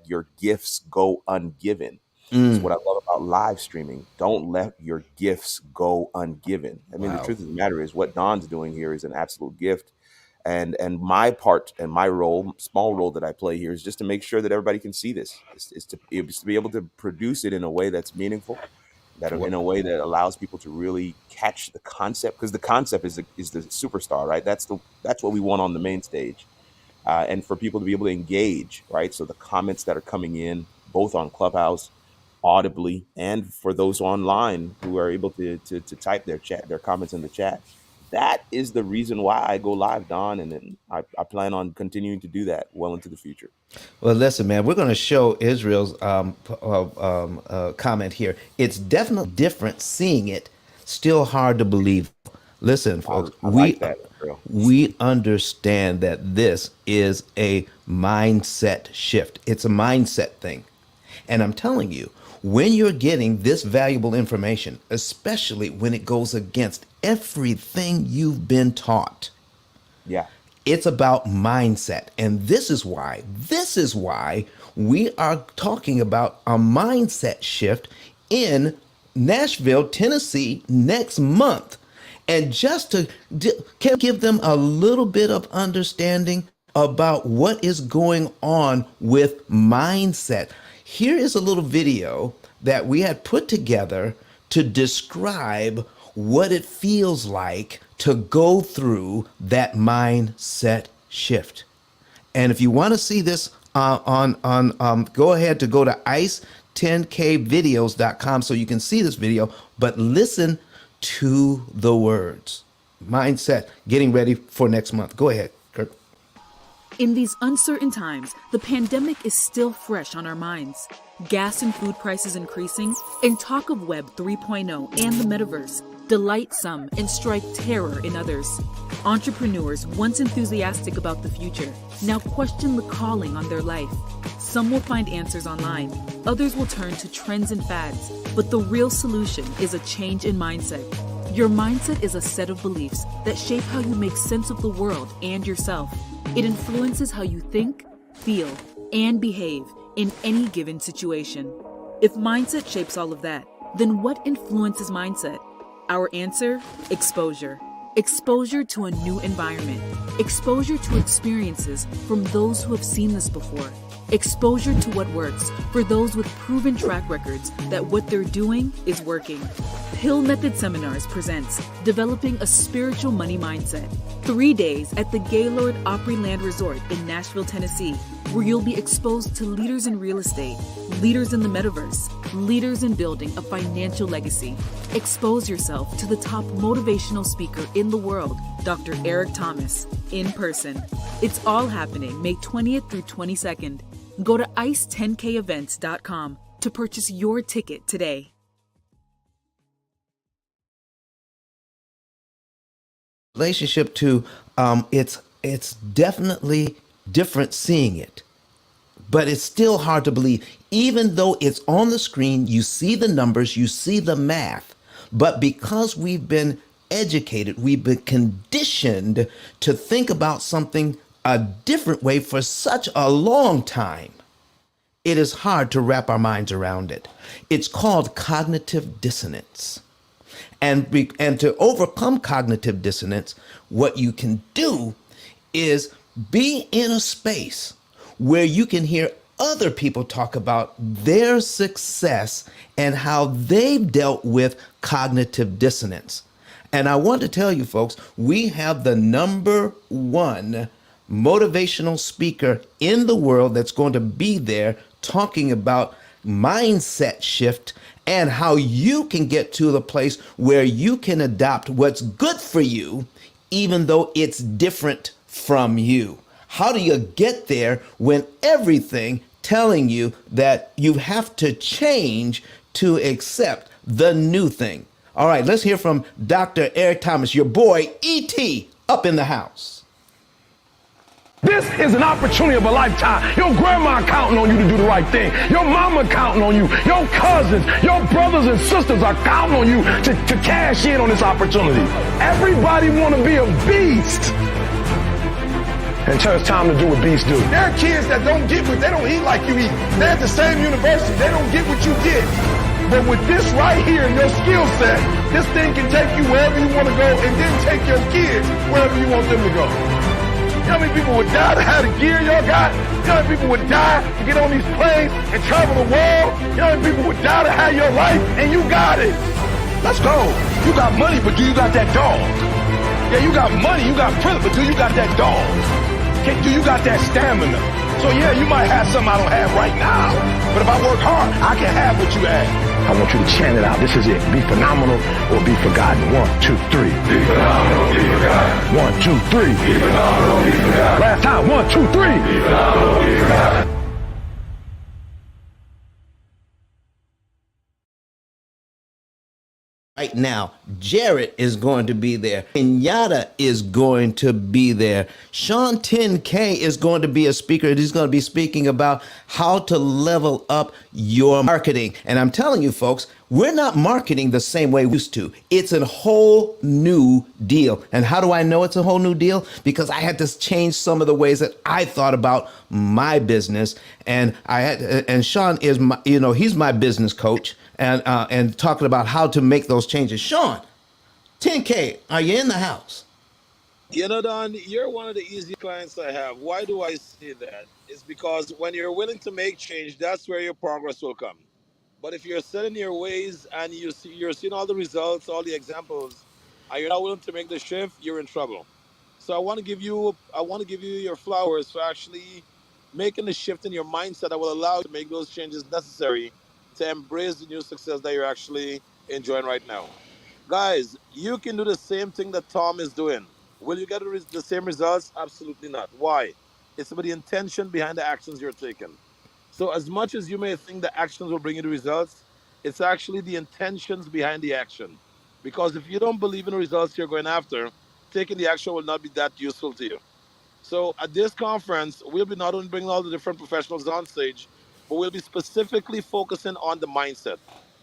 your gifts go ungiven." It's what I love about live streaming. Don't let your gifts go ungiven. I mean, the Wow. truth of the matter is what Don's doing here is an absolute gift. And my part and my role, small role that I play here, is just to make sure that everybody can see this. Is to be able to produce it in a way that's meaningful, that in a way that allows people to really catch the concept, because the concept is the superstar, right? That's what we want on the main stage, and for people to be able to engage, right? So the comments that are coming in, both on Clubhouse, audibly, and for those online who are able to type their comments in the chat. That is the reason why I go live, Don, and then I plan on continuing to do that well into the future. Well, listen, man, we're going to show Israel's comment here. It's definitely different seeing it, still hard to believe. Listen, I, folks, I like we that, Israel. we understand that this is a mindset shift. It's a mindset thing. And I'm telling you, when you're getting this valuable information, especially when it goes against everything you've been taught, Yeah. it's about mindset. And this is why we are talking about a mindset shift in Nashville, Tennessee next month. And just to can give them a little bit of understanding about what is going on with mindset. Here is a little video that we had put together to describe what it feels like to go through that mindset shift. And if you want to see this go ahead to go to ice10kvideos.com so you can see this video, but listen to the words. Mindset, getting ready for next month. Go ahead, Kurt. In these uncertain times, the pandemic is still fresh on our minds. Gas and food prices increasing, and talk of Web 3.0 and the metaverse delight some and strike terror in others. Entrepreneurs, once enthusiastic about the future, now question the calling on their life. Some will find answers online, others will turn to trends and fads, but the real solution is a change in mindset. Your mindset is a set of beliefs that shape how you make sense of the world and yourself. It influences how you think, feel, and behave in any given situation. If mindset shapes all of that, then what influences mindset? Our answer: exposure. Exposure to a new environment. Exposure to experiences from those who have seen this before. Exposure to what works for those with proven track records that what they're doing is working. P.I.L.L Method Seminars presents Developing a Spiritual Money Mindset. 3 days at the Gaylord Opryland Resort in Nashville, Tennessee, where you'll be exposed to leaders in real estate, leaders in the metaverse, leaders in building a financial legacy. Expose yourself to the top motivational speaker in the world, Dr. Eric Thomas, in person. It's all happening May 20th through 22nd. Go to ice10kevents.com to purchase your ticket today. relationship to it's definitely different seeing it, but it's still hard to believe. Even though it's on the screen, you see the numbers, you see the math, but because we've been educated, we've been conditioned to think about something a different way for such a long time, it is hard to wrap our minds around it. It's called cognitive dissonance. And to overcome cognitive dissonance, what you can do is be in a space where you can hear other people talk about their success and how they've dealt with cognitive dissonance. And I want to tell you folks, we have the number one motivational speaker in the world that's going to be there talking about mindset shift and how you can get to the place where you can adopt what's good for you, even though it's different from you. How do you get there when everything telling you that you have to change to accept the new thing? All right, let's hear from Dr. Eric Thomas, your boy E.T., up in the house. This is an opportunity of a lifetime. Your grandma counting on you to do the right thing. Your mama counting on you. Your cousins, your brothers and sisters are counting on you to cash in on this opportunity. Everybody want to be a beast until it's time to do what beasts do. There are kids that don't get what they don't eat like you eat. They're at the same university. They don't get what you get. But with this right here, your skill set, this thing can take you wherever you want to go and then take your kids wherever you want them to go. You know how many people would die to have the gear y'all got? You know how many people would die to get on these planes and travel the world? You know how many people would die to have your life? And you got it. Let's go. You got money, but do you got that dog? Yeah, you got money, you got privilege, but do you got that dog? Do you got that stamina? So yeah, you might have something I don't have right now, but if I work hard, I can have what you have. I want you to chant it out. This is it. Be phenomenal or be forgotten. 1, 2, 3. Be phenomenal, be forgotten. 1, 2, 3. Be phenomenal, be forgotten. Last time. 1, 2, 3. Be phenomenal, be forgotten. Right now, Jarrett is going to be there. Kenyatta is going to be there. Sean 10K is going to be a speaker. He's going to be speaking about how to level up your marketing. And I'm telling you, folks, we're not marketing the same way we used to. It's a whole new deal. And how do I know it's a whole new deal? Because I had to change some of the ways that I thought about my business. And and Sean is my, he's my business coach. And talking about how to make those changes. Sean, 10K, are you in the house? You know, Don, you're one of the easiest clients I have. Why do I say that? It's because when you're willing to make change, that's where your progress will come. But if you're set in your ways and you're seeing all the results, all the examples, and you're not willing to make the shift, you're in trouble. So I want to give you your flowers for actually making the shift in your mindset that will allow you to make those changes necessary to embrace the new success that you're actually enjoying right now. Guys, you can do the same thing that Tom is doing. Will you get the same results? Absolutely not. Why? It's about the intention behind the actions you're taking. So, as much as you may think the actions will bring you the results, it's actually the intentions behind the action. Because if you don't believe in the results you're going after, taking the action will not be that useful to you. So at this conference, we'll be not only bringing all the different professionals on stage, but we'll be specifically focusing on the mindset.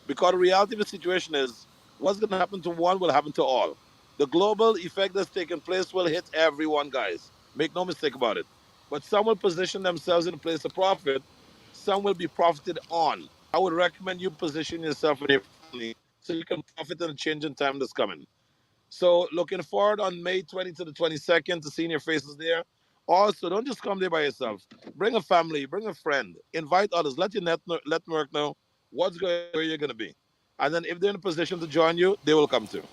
Because the reality of the situation is what's going to happen to one will happen to all. The global effect that's taking place will hit everyone, guys. Make no mistake about it. But some will position themselves in a place of profit, some will be profited on. I would recommend you position yourself and your family so you can profit in the changing time that's coming. So looking forward on May 20 to the 22nd to seeing your faces there. Also, don't just come there by yourself. Bring a family, bring a friend, invite others. Let your network know what's going, where you're going to be, and then if they're in a position to join you, they will come too.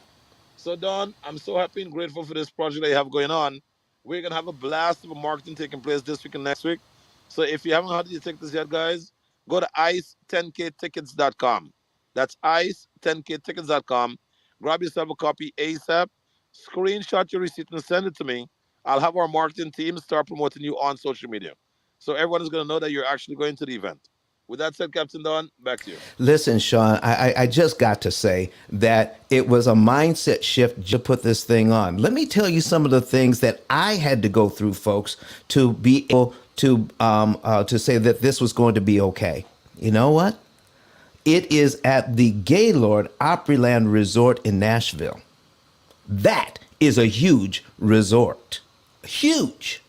So, Don, I'm so happy and grateful for this project that you have going on. We're going to have a blast of a marketing taking place this week and next week. So, if you haven't had your tickets yet, guys, go to ice10ktickets.com. That's ice10ktickets.com. Grab yourself a copy ASAP, screenshot your receipt and send it to me. I'll have our marketing team start promoting you on social media. So, everyone is going to know that you're actually going to the event. With that said, Captain Don, back to you. Listen, Sean, I just got to say that it was a mindset shift to put this thing on. Let me tell you some of the things that I had to go through, folks, to be able to say that this was going to be okay. You know what? It is at the Gaylord Opryland Resort in Nashville. That is a huge resort. Huge.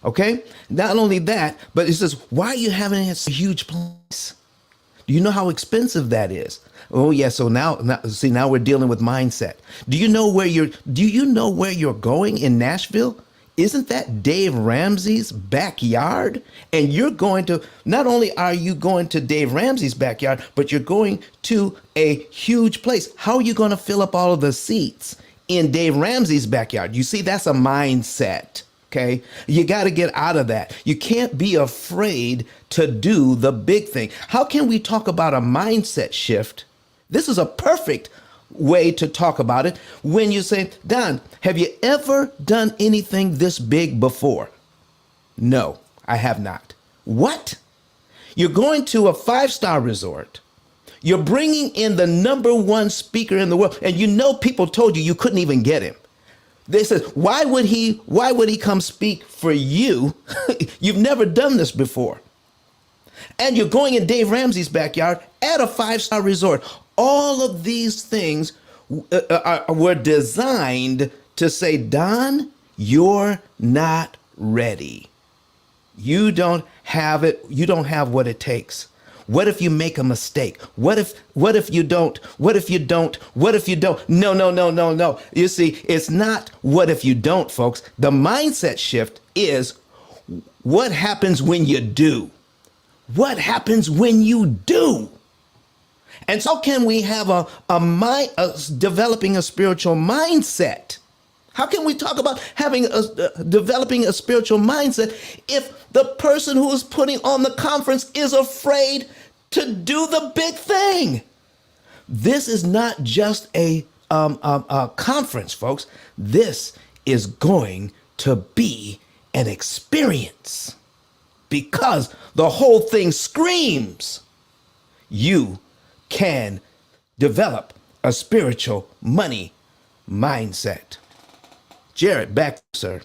Okay? Not only that, but it says, why are you having a huge place? Do you know how expensive that is? Oh yeah, so now we're dealing with mindset. Do you know where you're going in Nashville? Isn't that Dave Ramsey's backyard? And you're going to, not only are you going to Dave Ramsey's backyard, but you're going to a huge place. How are you going to fill up all of the seats in Dave Ramsey's backyard? You see, that's a mindset. Okay. You got to get out of that. You can't be afraid to do the big thing. How can we talk about a mindset shift? This is a perfect way to talk about it when you say, Don, have you ever done anything this big before? No, I have not. What? You're going to a 5-star resort. You're bringing in the number one speaker in the world, and you know people told you couldn't even get him. They said, why would he come speak for you? You've never done this before. And you're going in Dave Ramsey's backyard at a 5-star resort. All of these things were designed to say, Don, you're not ready. You don't have it. You don't have what it takes. What if you make a mistake? What if you don't? What if you don't? What if you don't? No, no, no, no, no. You see, it's not what if you don't, folks. The mindset shift is what happens when you do? What happens when you do? And so can we have developing a spiritual mindset? How can we talk about developing a spiritual mindset if the person who is putting on the conference is afraid to do the big thing? This is not just a conference, folks. This is going to be an experience because the whole thing screams you can develop a spiritual money mindset. Jared, back, sir.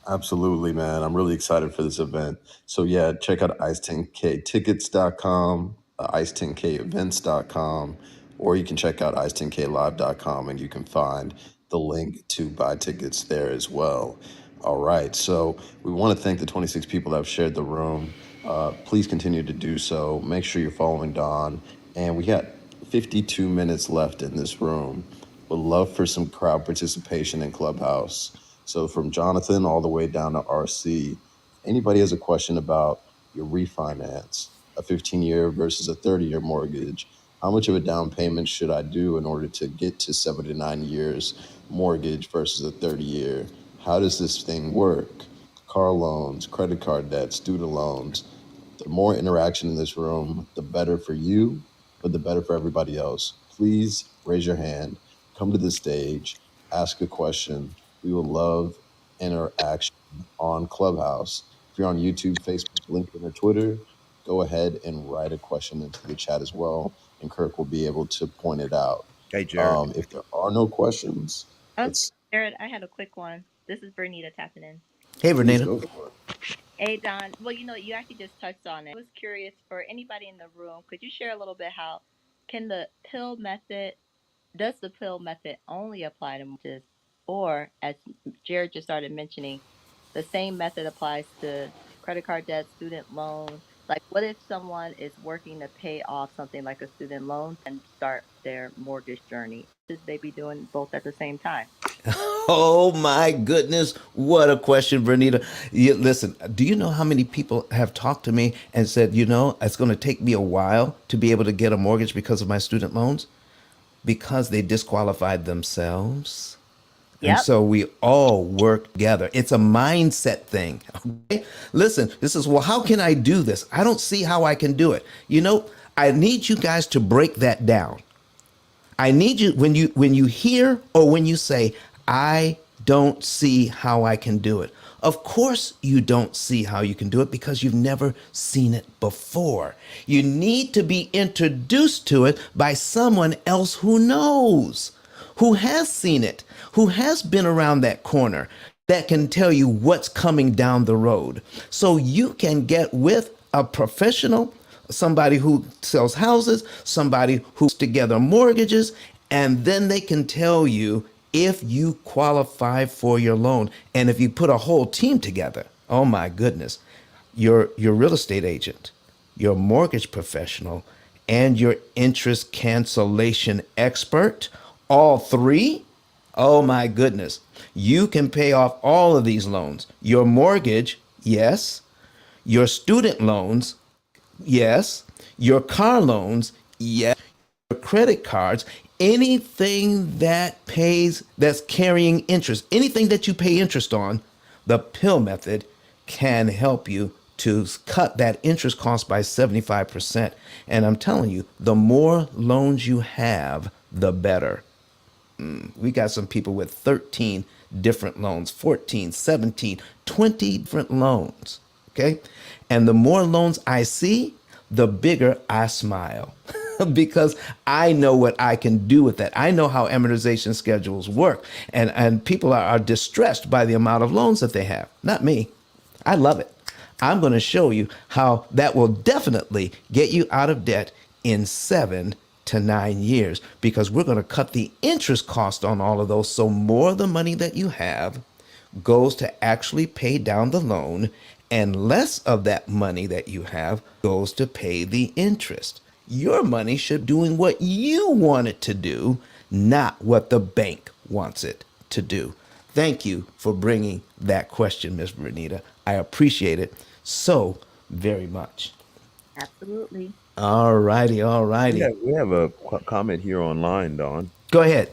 Absolutely, man. I'm really excited for this event. So yeah, check out ice10ktickets.com, ice10kevents.com, or you can check out ice10klive.com and you can find the link to buy tickets there as well. All right. So we want to thank the 26 people that have shared the room. Please continue to do so. Make sure you're following Don. And we got 52 minutes left in this room. Would love for some crowd participation in Clubhouse. So from Jonathan all the way down to RC, anybody has a question about your refinance, a 15-year versus a 30-year mortgage, how much of a down payment should I do in order to get to 7 to 9 years mortgage versus a 30-year? How does this thing work? Car loans, credit card debt, student loans. The more interaction in this room, the better for you, but the better for everybody else. Please raise your hand, come to the stage, ask a question. We will love interaction on Clubhouse. If you're on YouTube, Facebook, LinkedIn, or Twitter, go ahead and write a question into the chat as well, and Kirk will be able to point it out. Hey, Jared. If there are no questions, let's Jared, I had a quick one. This is Bernita tapping in. Hey, please Renita. go for it. Hey, Don. Well, you actually just touched on it. I was curious for anybody in the room, could you share a little bit how can the pill method, does the pill method only apply to mortgages? Or, as Jared just started mentioning, the same method applies to credit card debt, student loan. Like, what if someone is working to pay off something like a student loan and start their mortgage journey? Should they be doing both at the same time? Oh my goodness, what a question, Bernita. Listen, do you know how many people have talked to me and said, it's going to take me a while to be able to get a mortgage because of my student loans? Because they disqualified themselves. And Yep. so we all work together. It's a mindset thing. Okay? Listen, this is, well, how can I do this? I don't see how I can do it. I need you guys to break that down. I need you when you hear or when you say, I don't see how I can do it. Of course, you don't see how you can do it because you've never seen it before. You need to be introduced to it by someone else who knows, who has seen it, who has been around that corner, that can tell you what's coming down the road. So you can get with a professional, somebody who sells houses, somebody who's together mortgages, and then they can tell you if you qualify for your loan. And if you put a whole team together, oh my goodness, your real estate agent, your mortgage professional, and your interest cancellation expert, all three, oh my goodness, you can pay off all of these loans. Your mortgage, yes. Your student loans, yes. Your car loans, yes. Your credit cards, anything that's carrying interest, anything that you pay interest on, the pill method can help you to cut that interest cost by 75%. And I'm telling you, the more loans you have, the better. We got some people with 13 different loans, 14, 17, 20 different loans. Okay. And the more loans I see, the bigger I smile because I know what I can do with that. I know how amortization schedules work. And people are distressed by the amount of loans that they have. Not me. I love it. I'm going to show you how that will definitely get you out of debt in 7 to 9 years because we're going to cut the interest cost on all of those. So more of the money that you have goes to actually pay down the loan, and less of that money that you have goes to pay the interest. Your money should be doing what you want it to do, not what the bank wants it to do. Thank you for bringing that question, Miss Bernita. I appreciate it so very much. Absolutely. All righty, all We righty. have a comment here online, Don. Go ahead.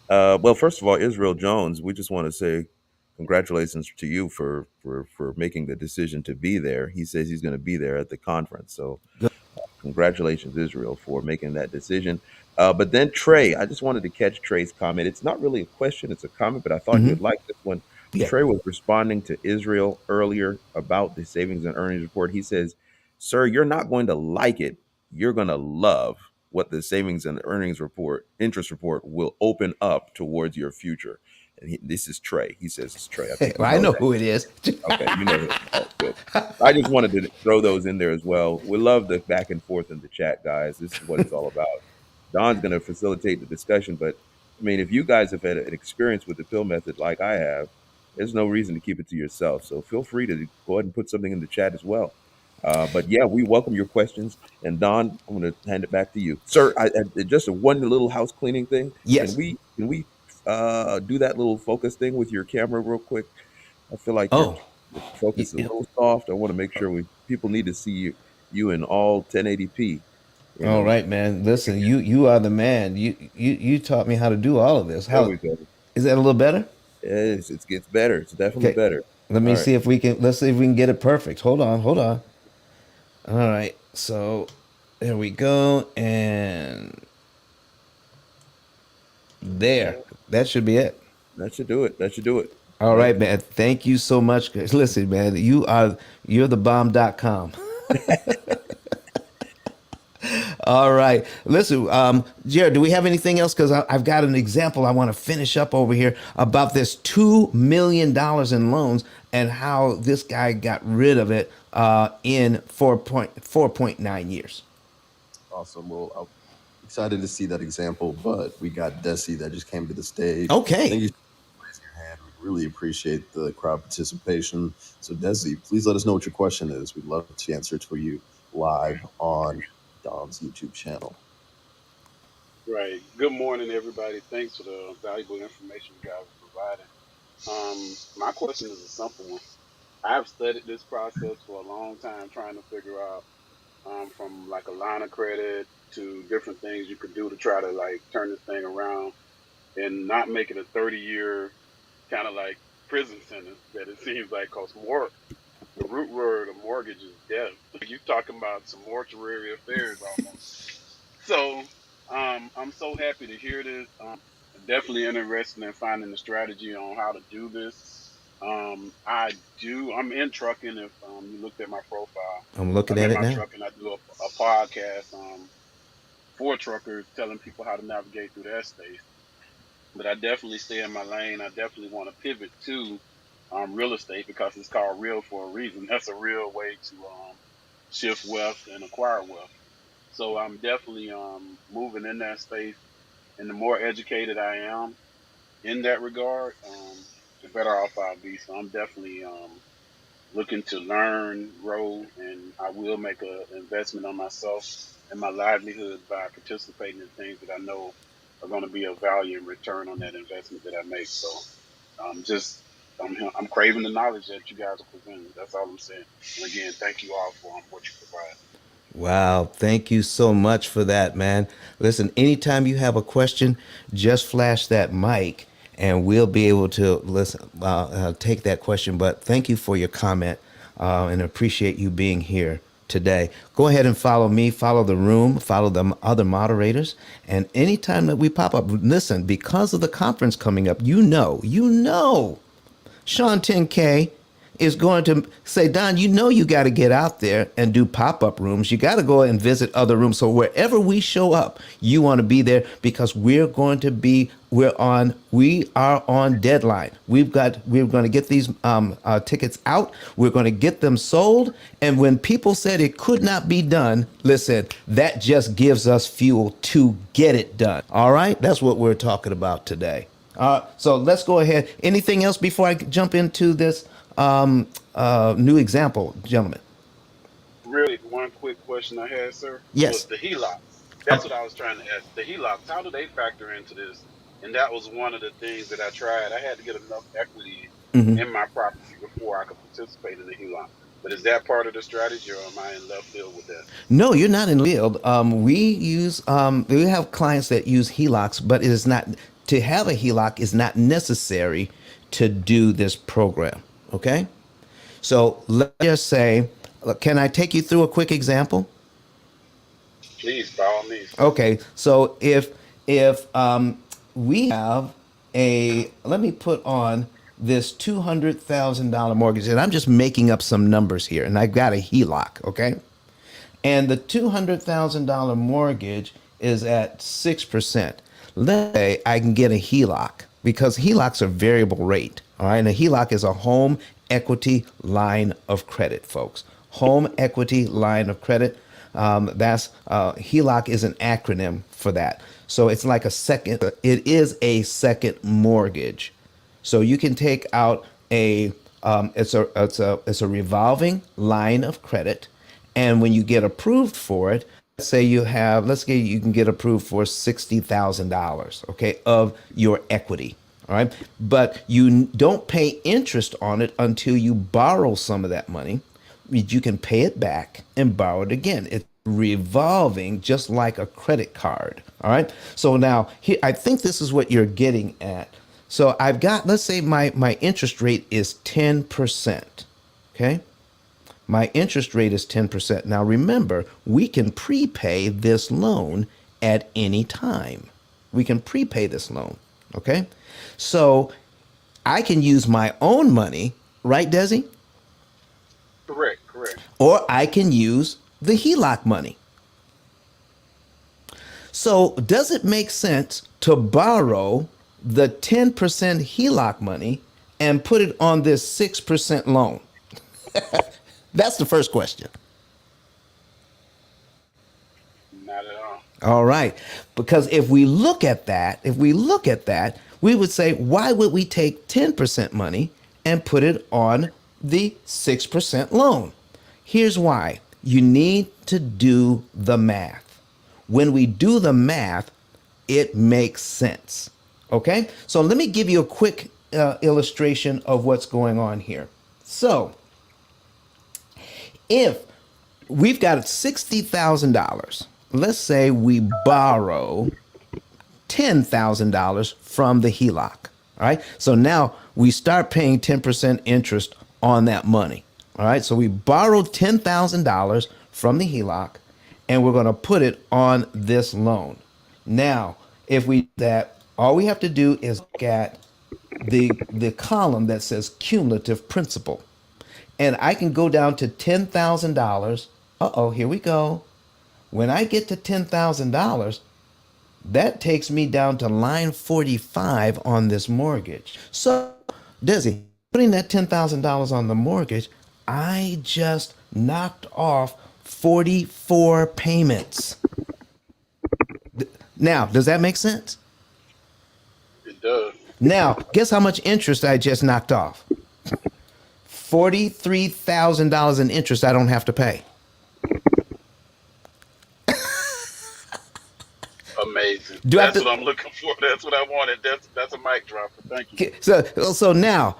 Well, first of all, Israel Jones, we just want to say congratulations to you for making the decision to be there. He says he's going to be there at the conference. So congratulations, Israel, for making that decision. But then Trey, I just wanted to catch Trey's comment. It's not really a question, it's a comment, but I thought you would like this one. Yeah. Trey was responding to Israel earlier about the savings and earnings report. He says, "Sir, you're not going to like it. You're going to love what the savings and earnings report, interest report will open up towards your future." And this is Trey. He says it's Trey. I think you I know know that. who it is. Okay, you know it. Oh, good. I just wanted to throw those in there as well. We love the back and forth in the chat, guys. This is what it's all about. Don's going to facilitate the discussion, but I mean, if you guys have had an experience with the pill method like I have, there's no reason to keep it to yourself. So feel free to go ahead and put something in the chat as well. But yeah, we welcome your questions. And Don, I'm going to hand it back to you, sir. Just a one little house cleaning thing. Can Yes. we do that little focus thing with your camera real quick? I feel like your Oh, focus is a little soft. I want to make sure we people need to see you in all 1080p. You all know, right, man. Listen, you are the man. You taught me how to do all of this. there How we go. is that a little better? It gets better. It's definitely Okay. better. Let All me right. see if we can. Let's see if we can get it perfect. Hold on, hold on. All right. So there we go, and there. That should be it. That should do it. That should do it. All All right. right, man. Thank you so much. Listen, man, you're the bomb.com. All right. Listen, Jared, do we have anything else? Because I've got an example I want to finish up over here about this $2 million in loans and how this guy got rid of it in 4.9 years. Awesome. Well, I'm excited to see that example, but we got Desi that just came to the stage. Okay. Thank you for raising your hand. We really appreciate the crowd participation. So, Desi, please let us know what your question is. We'd love to answer it for you live on Dom's YouTube channel. Right. Good morning, everybody. Thanks for the valuable information you guys are providing. My question is a simple one. I've studied this process for a long time, trying to figure out from like a line of credit to different things you could do to try to like turn this thing around and not make it a 30-year kind of like prison sentence that it seems like. Cause more the root word of mortgage is death. You talking about some mortuary affairs almost. So I'm so happy to hear this. Definitely interested in finding the strategy on how to do this. I do. I'm in trucking. If you looked at my profile, I'm looking I'm at in it my now. truck and I do a podcast for truckers, telling people how to navigate through that space. But I definitely stay in my lane. I definitely want to pivot to real estate because it's called real for a reason. That's a real way to shift wealth and acquire wealth. So I'm definitely moving in that space. And the more educated I am in that regard, the better off I'll be. So I'm definitely looking to learn, grow, and I will make an investment on myself and my livelihood by participating in things that I know are going to be of value and return on that investment that I make. So just I'm craving the knowledge that you guys are presenting. That's all I'm saying. And again, thank you all for what you provide. Wow, thank you so much for that, man. Listen, anytime you have a question, just flash that mic and we'll be able to listen, take that question. But thank you for your comment and appreciate you being here today. Go ahead and follow me, follow the room, follow the other moderators. And anytime that we pop up, listen, because of the conference coming up, you know Sean 10K is going to say, Don, you know you got to get out there and do pop-up rooms. You got to go and visit other rooms. So wherever we show up, you want to be there because we are on deadline. We're going to get these tickets out. We're going to get them sold. And when people said it could not be done, listen, that just gives us fuel to get it done. All right. That's what we're talking about today. So let's go ahead. Anything else before I jump into this new example, gentlemen? Really, one quick question I had, sir, was Yes. the HELOCs. Uh, That's what I was trying to ask. The HELOCs, how do they factor into this? And that was one of the things that I tried. I had to get enough equity in my property before I could participate in the HELOC. But is that part of the strategy, or am I in left field with that? no, you're not in field. We have clients that use HELOCs, but it is not to have a HELOC is not necessary to do this program. Okay. So let's just say, can I take you through a quick example? Please, by all means. Okay, so if we have let me put on this $200,000 mortgage, and I'm just making up some numbers here, and I got a HELOC, okay, and the $200,000 mortgage is at 6%. Let's say I can get a HELOC because HELOCs are variable rate. All right, and a HELOC is a home equity line of credit, folks. Home equity line of credit. That's HELOC is an acronym for that. So it's like a second. It is a second mortgage. So you can take out it's a revolving line of credit, and when you get approved for it, let's say you can get approved for $60,000, okay, of your equity. All right, but you don't pay interest on it until you borrow some of that money. You can pay it back and borrow it again. It's revolving just like a credit card. All right. So now here, I think this is what you're getting at. So I've got, let's say my interest rate is 10%. Okay. My interest rate is 10%. Now remember, we can prepay this loan at any time. We can prepay this loan. Okay. So I can use my own money, right, Desi? Correct, correct. Or I can use the HELOC money. So, does it make sense to borrow the 10% HELOC money and put it on this 6% loan? That's the first question. Not at all. All right. Because if we look at that, we would say, why would we take 10% money and put it on the 6% loan? Here's why. You need to do the math. When we do the math, it makes sense. Okay? So let me give you a quick illustration of what's going on here. So, if we've got $60,000, let's say we borrow $10,000 from the HELOC. All right. So now we start paying 10% interest on that money. All right. So we borrowed $10,000 from the HELOC and we're going to put it on this loan. Now, if we do that, all we have to do is look at the column that says cumulative principal. And I can go down to $10,000. Uh-oh, here we go. When I get to $10,000, that takes me down to line 45 on this mortgage. So, Desi, putting that $10,000 on the mortgage, I just knocked off 44 payments. Now, does that make sense? It does. Now, guess how much interest I just knocked off? $43,000 in interest I don't have to pay. Amazing. Do I have That's to? what I'm looking for. That's what I wanted. That's a mic dropper. Thank you. So now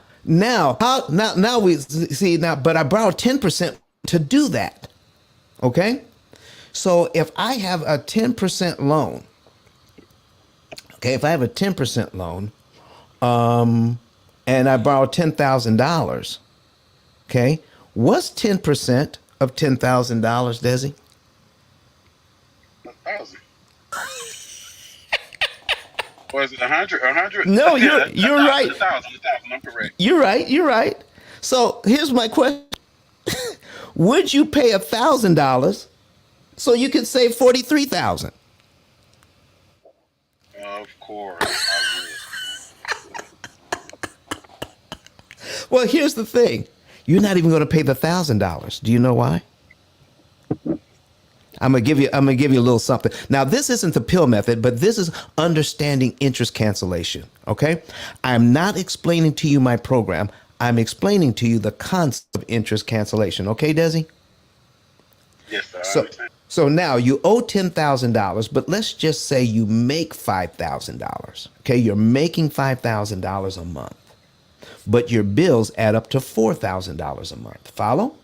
we see now, but I borrowed 10% to do that. Okay, so if I have a 10% loan, okay, if I have a 10% loan, and I borrow $10,000, okay, what's 10% of $10,000, Desi? 1,000. Or is it 100? 100? No, Yeah, you're right. 1,000. I'm correct. You're right. You're right. So here's my question: would you pay $1,000 so you could save 43,000? Of course, I Well, here's the thing: you're not even going to pay the $1,000. Do you know why? I'm gonna give you a little something. Now, this isn't the P.I.L.L method, but this is understanding interest cancellation. Okay, I'm not explaining to you my program. I'm explaining to you the concept of interest cancellation. Okay, Desi? Yes, sir. I So, understand. so now you owe $10,000, but let's just say you make $5,000. Okay, you're making $5,000 a month, but your bills add up to $4,000 a month. Follow?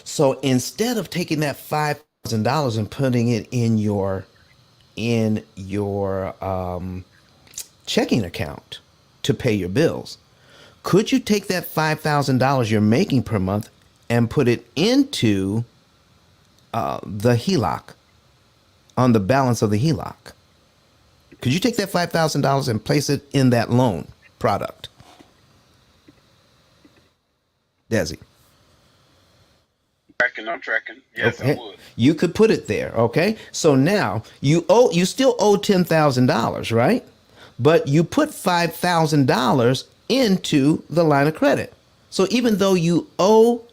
So instead of taking that $5,000 and putting it in your checking account to pay your bills, could you take that $5,000 you're making per month and put it into the HELOC, on the balance of the HELOC? Could you take that $5,000 and place it in that loan product, Desi? I'm tracking. Yes, I Okay. would. You could put it there. Okay. So now you still owe $10,000, right? But you put $5,000 into the line of credit. So even though you owe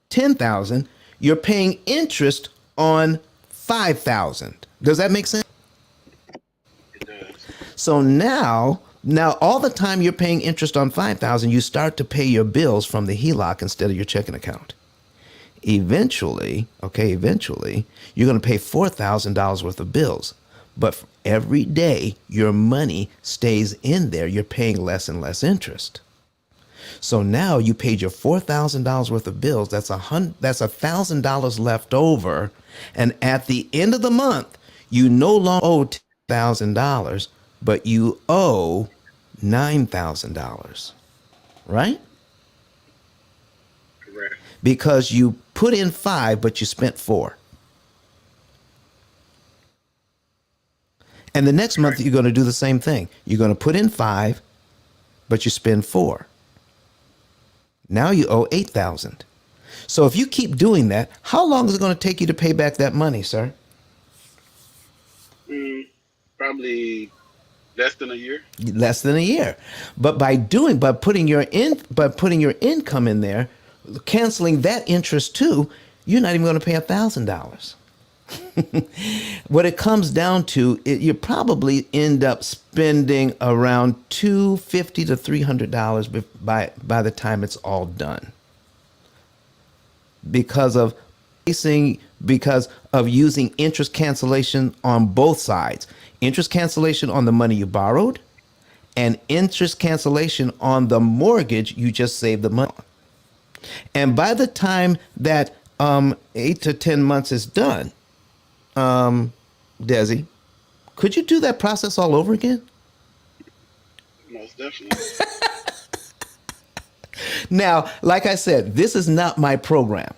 10,000, you're paying interest on 5,000. Does that make sense? It does. So now all the time you're paying interest on 5,000, you start to pay your bills from the HELOC instead of your checking account. Eventually, you're going to pay $4,000 worth of bills. But every day your money stays in there, you're paying less and less interest. So now you paid your $4,000 worth of bills. That's $1,000 left over. And at the end of the month, you no longer owe $10,000, but you owe $9,000, right? Correct. Because you put in 5, but you spent 4. And the next month, you're going to do the same thing. You're going to put in 5, but you spend 4. Now you owe 8,000. So if you keep doing that, how long is it going to take you to pay back that money, sir? Probably less than a year. Less than a year. But by putting your income in there, canceling that interest too, you're not even going to pay $1,000. What it comes down to, you probably end up spending around $250 to $300 by the time it's all done, because of using interest cancellation on both sides. Interest cancellation on the money you borrowed, and interest cancellation on the mortgage you just saved the money on. And by the time that 8 to 10 months is done, Desi, could you do that process all over again? Most definitely. Now, like I said, this is not my program.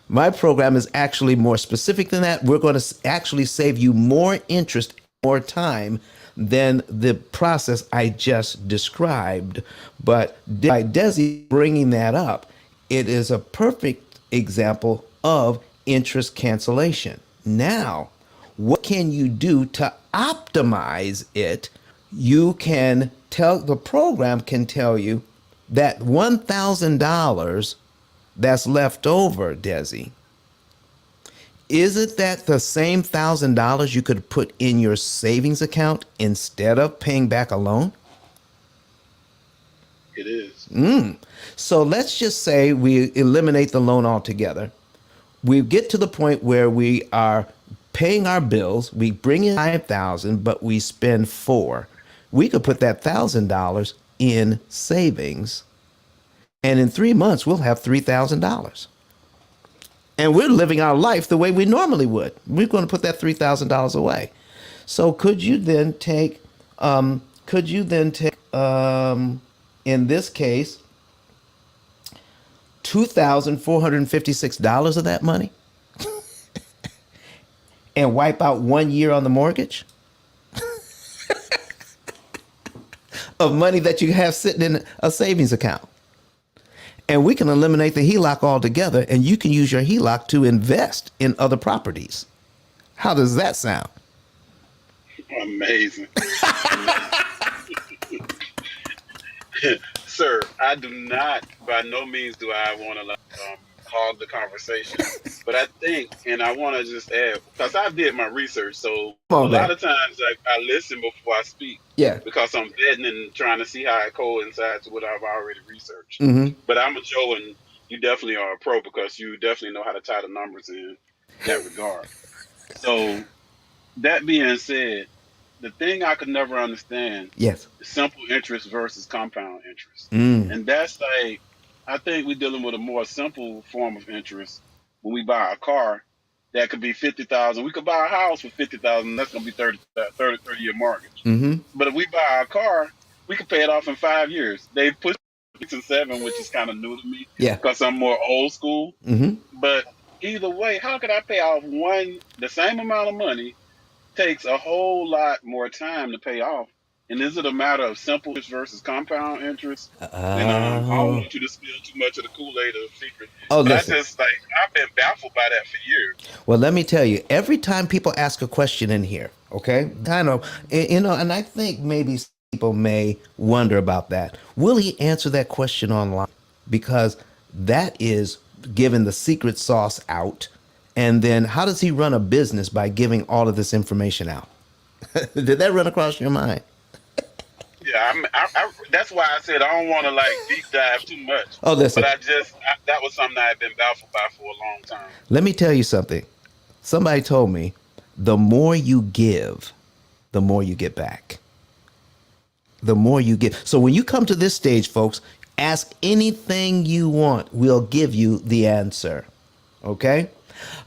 My program is actually more specific than that. We're going to actually save you more interest more time than the process I just described. But by Desi bringing that up, it is a perfect example of interest cancellation. Now, what can you do to optimize it? You can tell the program can tell you that $1,000 that's left over, Desi, isn't that the same $1,000 you could put in your savings account instead of paying back a loan? It is. So let's just say we eliminate the loan altogether. We get to the point where we are paying our bills. We bring in 5,000, but we spend 4. We could put that $1,000 in savings, and in 3 months we'll have $3,000. And we're living our life the way we normally would. We're going to put that $3,000 away. So in this case, $2,456 of that money and wipe out 1 year on the mortgage of money that you have sitting in a savings account? And we can eliminate the HELOC altogether, and you can use your HELOC to invest in other properties. How does that sound? Amazing. Amazing. Sir, I do not, by no means do I want to hog the conversation, but I think, and I want to just add, because I did my research, so Come a on, lot man. of times I listen before I speak Yeah. because I'm vetting and trying to see how it coincides with what I've already researched. Mm-hmm. But I'm a Joe, and you definitely are a pro because you definitely know how to tie the numbers in that regard. So that being said, the thing I could never understand Yes. is simple interest versus compound interest. Mm. And that's like, I think we're dealing with a more simple form of interest when we buy a car that could be 50,000. We could buy a house for 50,000. That's going to be 30 year mortgage. Mm-hmm. But if we buy a car, we could pay it off in 5 years. They've pushed 6 and 7, which is kind of new to me Yeah. because I'm more old school. Mm-hmm. But either way, how could I pay off the same amount of money takes a whole lot more time to pay off? And is it a matter of simple interest versus compound interest? And I don't Oh. want you to spill too much of the Kool-Aid or secret, Oh, but I listen. just like I've been baffled by that for years. Well, let me tell you, every time people ask a question in here, okay, kind of, and I think maybe people may wonder about that. Will he answer that question online? Because that is giving the secret sauce out. And then how does he run a business by giving all of this information out? Did that run across your mind? Yeah, that's why I said I don't want to like deep dive too much, Oh, but listen, that was something I had been baffled by for a long time. let me tell you something. Somebody told me the more you give, the more you get back. The more you give. So when you come to this stage, folks, ask anything you want. We'll give you the answer. Okay?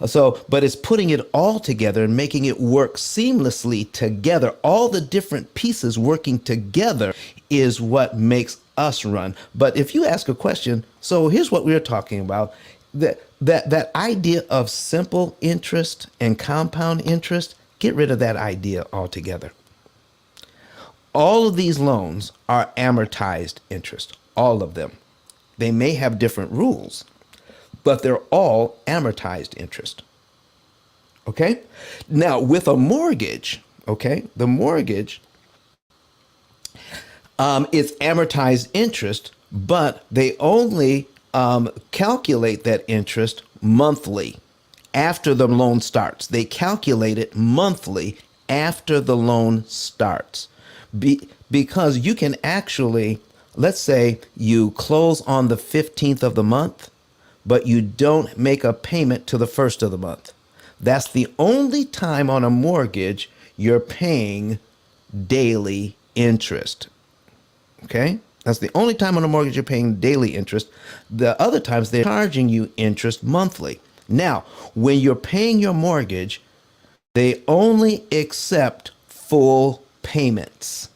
So, but it's putting it all together and making it work seamlessly together. All the different pieces working together is what makes us run. But if you ask a question, so here's what we're talking about. That idea of simple interest and compound interest, get rid of that idea altogether. All of these loans are amortized interest, all of them. They may have different rules, but they're all amortized interest. Okay? Now, with a mortgage, okay, the mortgage is amortized interest, but they only calculate that interest monthly after the loan starts. They calculate it monthly after the loan starts. Because you can actually, let's say you close on the 15th of the month, but you don't make a payment to the first of the month. That's the only time on a mortgage you're paying daily interest. Okay? That's the only time on a mortgage you're paying daily interest. The other times they're charging you interest monthly. Now, when you're paying your mortgage, they only accept full payments,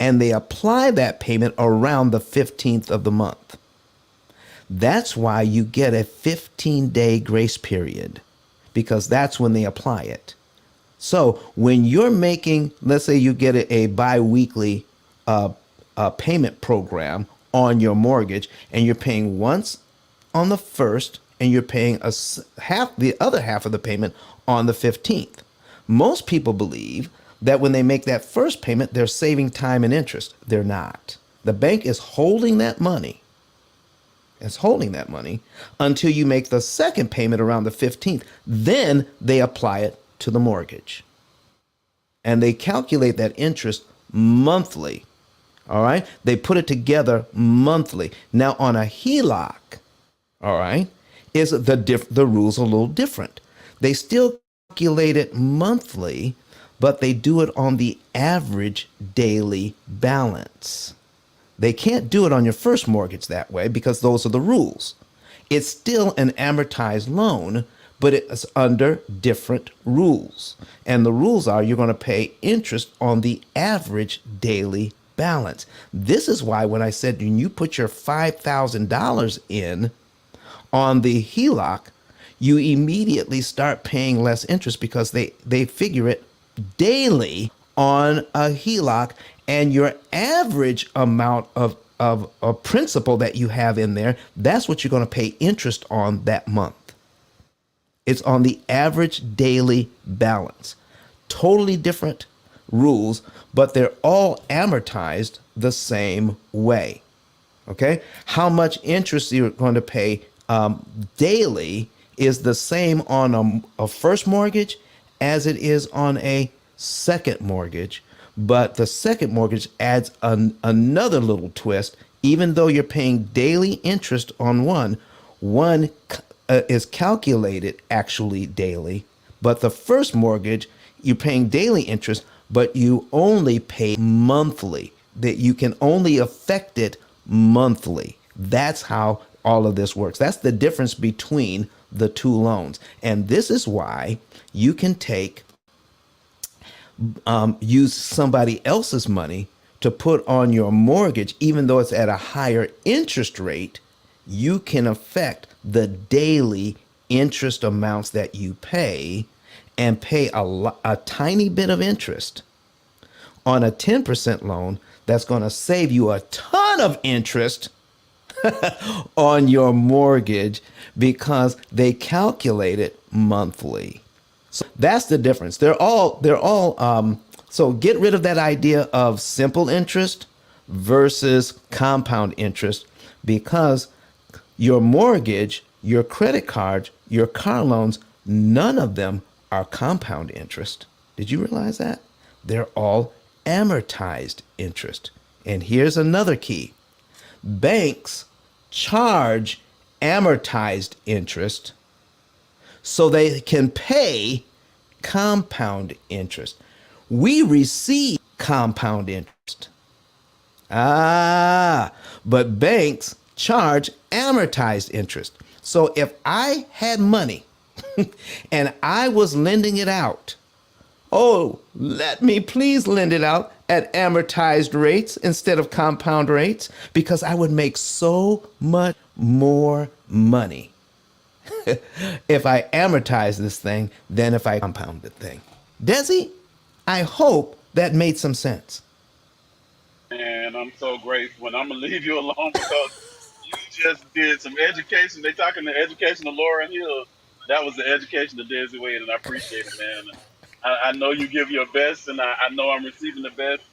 and they apply that payment around the 15th of the month. That's why you get a 15-day grace period, because that's when they apply it. So when you're making, let's say you get a bi-weekly payment program on your mortgage, and you're paying once on the first, and you're paying half, the other half of the payment on the 15th. Most people believe that when they make that first payment, they're saving time and interest. They're not. The bank is holding that money, until you make the second payment around the 15th. Then they apply it to the mortgage, and they calculate that interest monthly. All right. They put it together monthly. Now on a HELOC, all right, is the rules a little different. They still calculate it monthly, but they do it on the average daily balance. They can't do it on your first mortgage that way because those are the rules. It's still an amortized loan, but it's under different rules. And the rules are you're going to pay interest on the average daily balance. This is why when I said when you put your $5,000 in on the HELOC, you immediately start paying less interest because they figure it daily on a HELOC, and your average amount of principal that you have in there, that's what you're going to pay interest on that month. It's on the average daily balance. Totally different rules, but they're all amortized the same way. Okay? How much interest you're going to pay daily is the same on a first mortgage as it is on a second mortgage, but the second mortgage adds another little twist. Even though you're paying daily interest on one is calculated actually daily, but the first mortgage, you're paying daily interest, but you only pay monthly. That you can only affect it monthly. That's how all of this works. That's the difference between the two loans. And this is why you can use somebody else's money to put on your mortgage, even though it's at a higher interest rate. You can affect the daily interest amounts that you pay, and pay a tiny bit of interest on a 10% loan that's going to save you a ton of interest on your mortgage because they calculate it monthly. So that's the difference. So get rid of that idea of simple interest versus compound interest, because your mortgage, your credit card, your car loans, none of them are compound interest. Did you realize that? They're all amortized interest. And here's another key. Banks charge amortized interest so they can pay compound interest. We receive compound interest. But banks charge amortized interest. So if I had money and I was lending it out, oh, let me please lend it out at amortized rates instead of compound rates, because I would make so much more money if I amortize this thing than if I compound the thing. Desi, I hope that made some sense. And I'm so grateful. And I'm gonna leave you alone because you just did some education. They talking the education of Laura Hill. That was the education of Desi Wade, and I appreciate it, man. I know you give your best, and I know I'm receiving the best,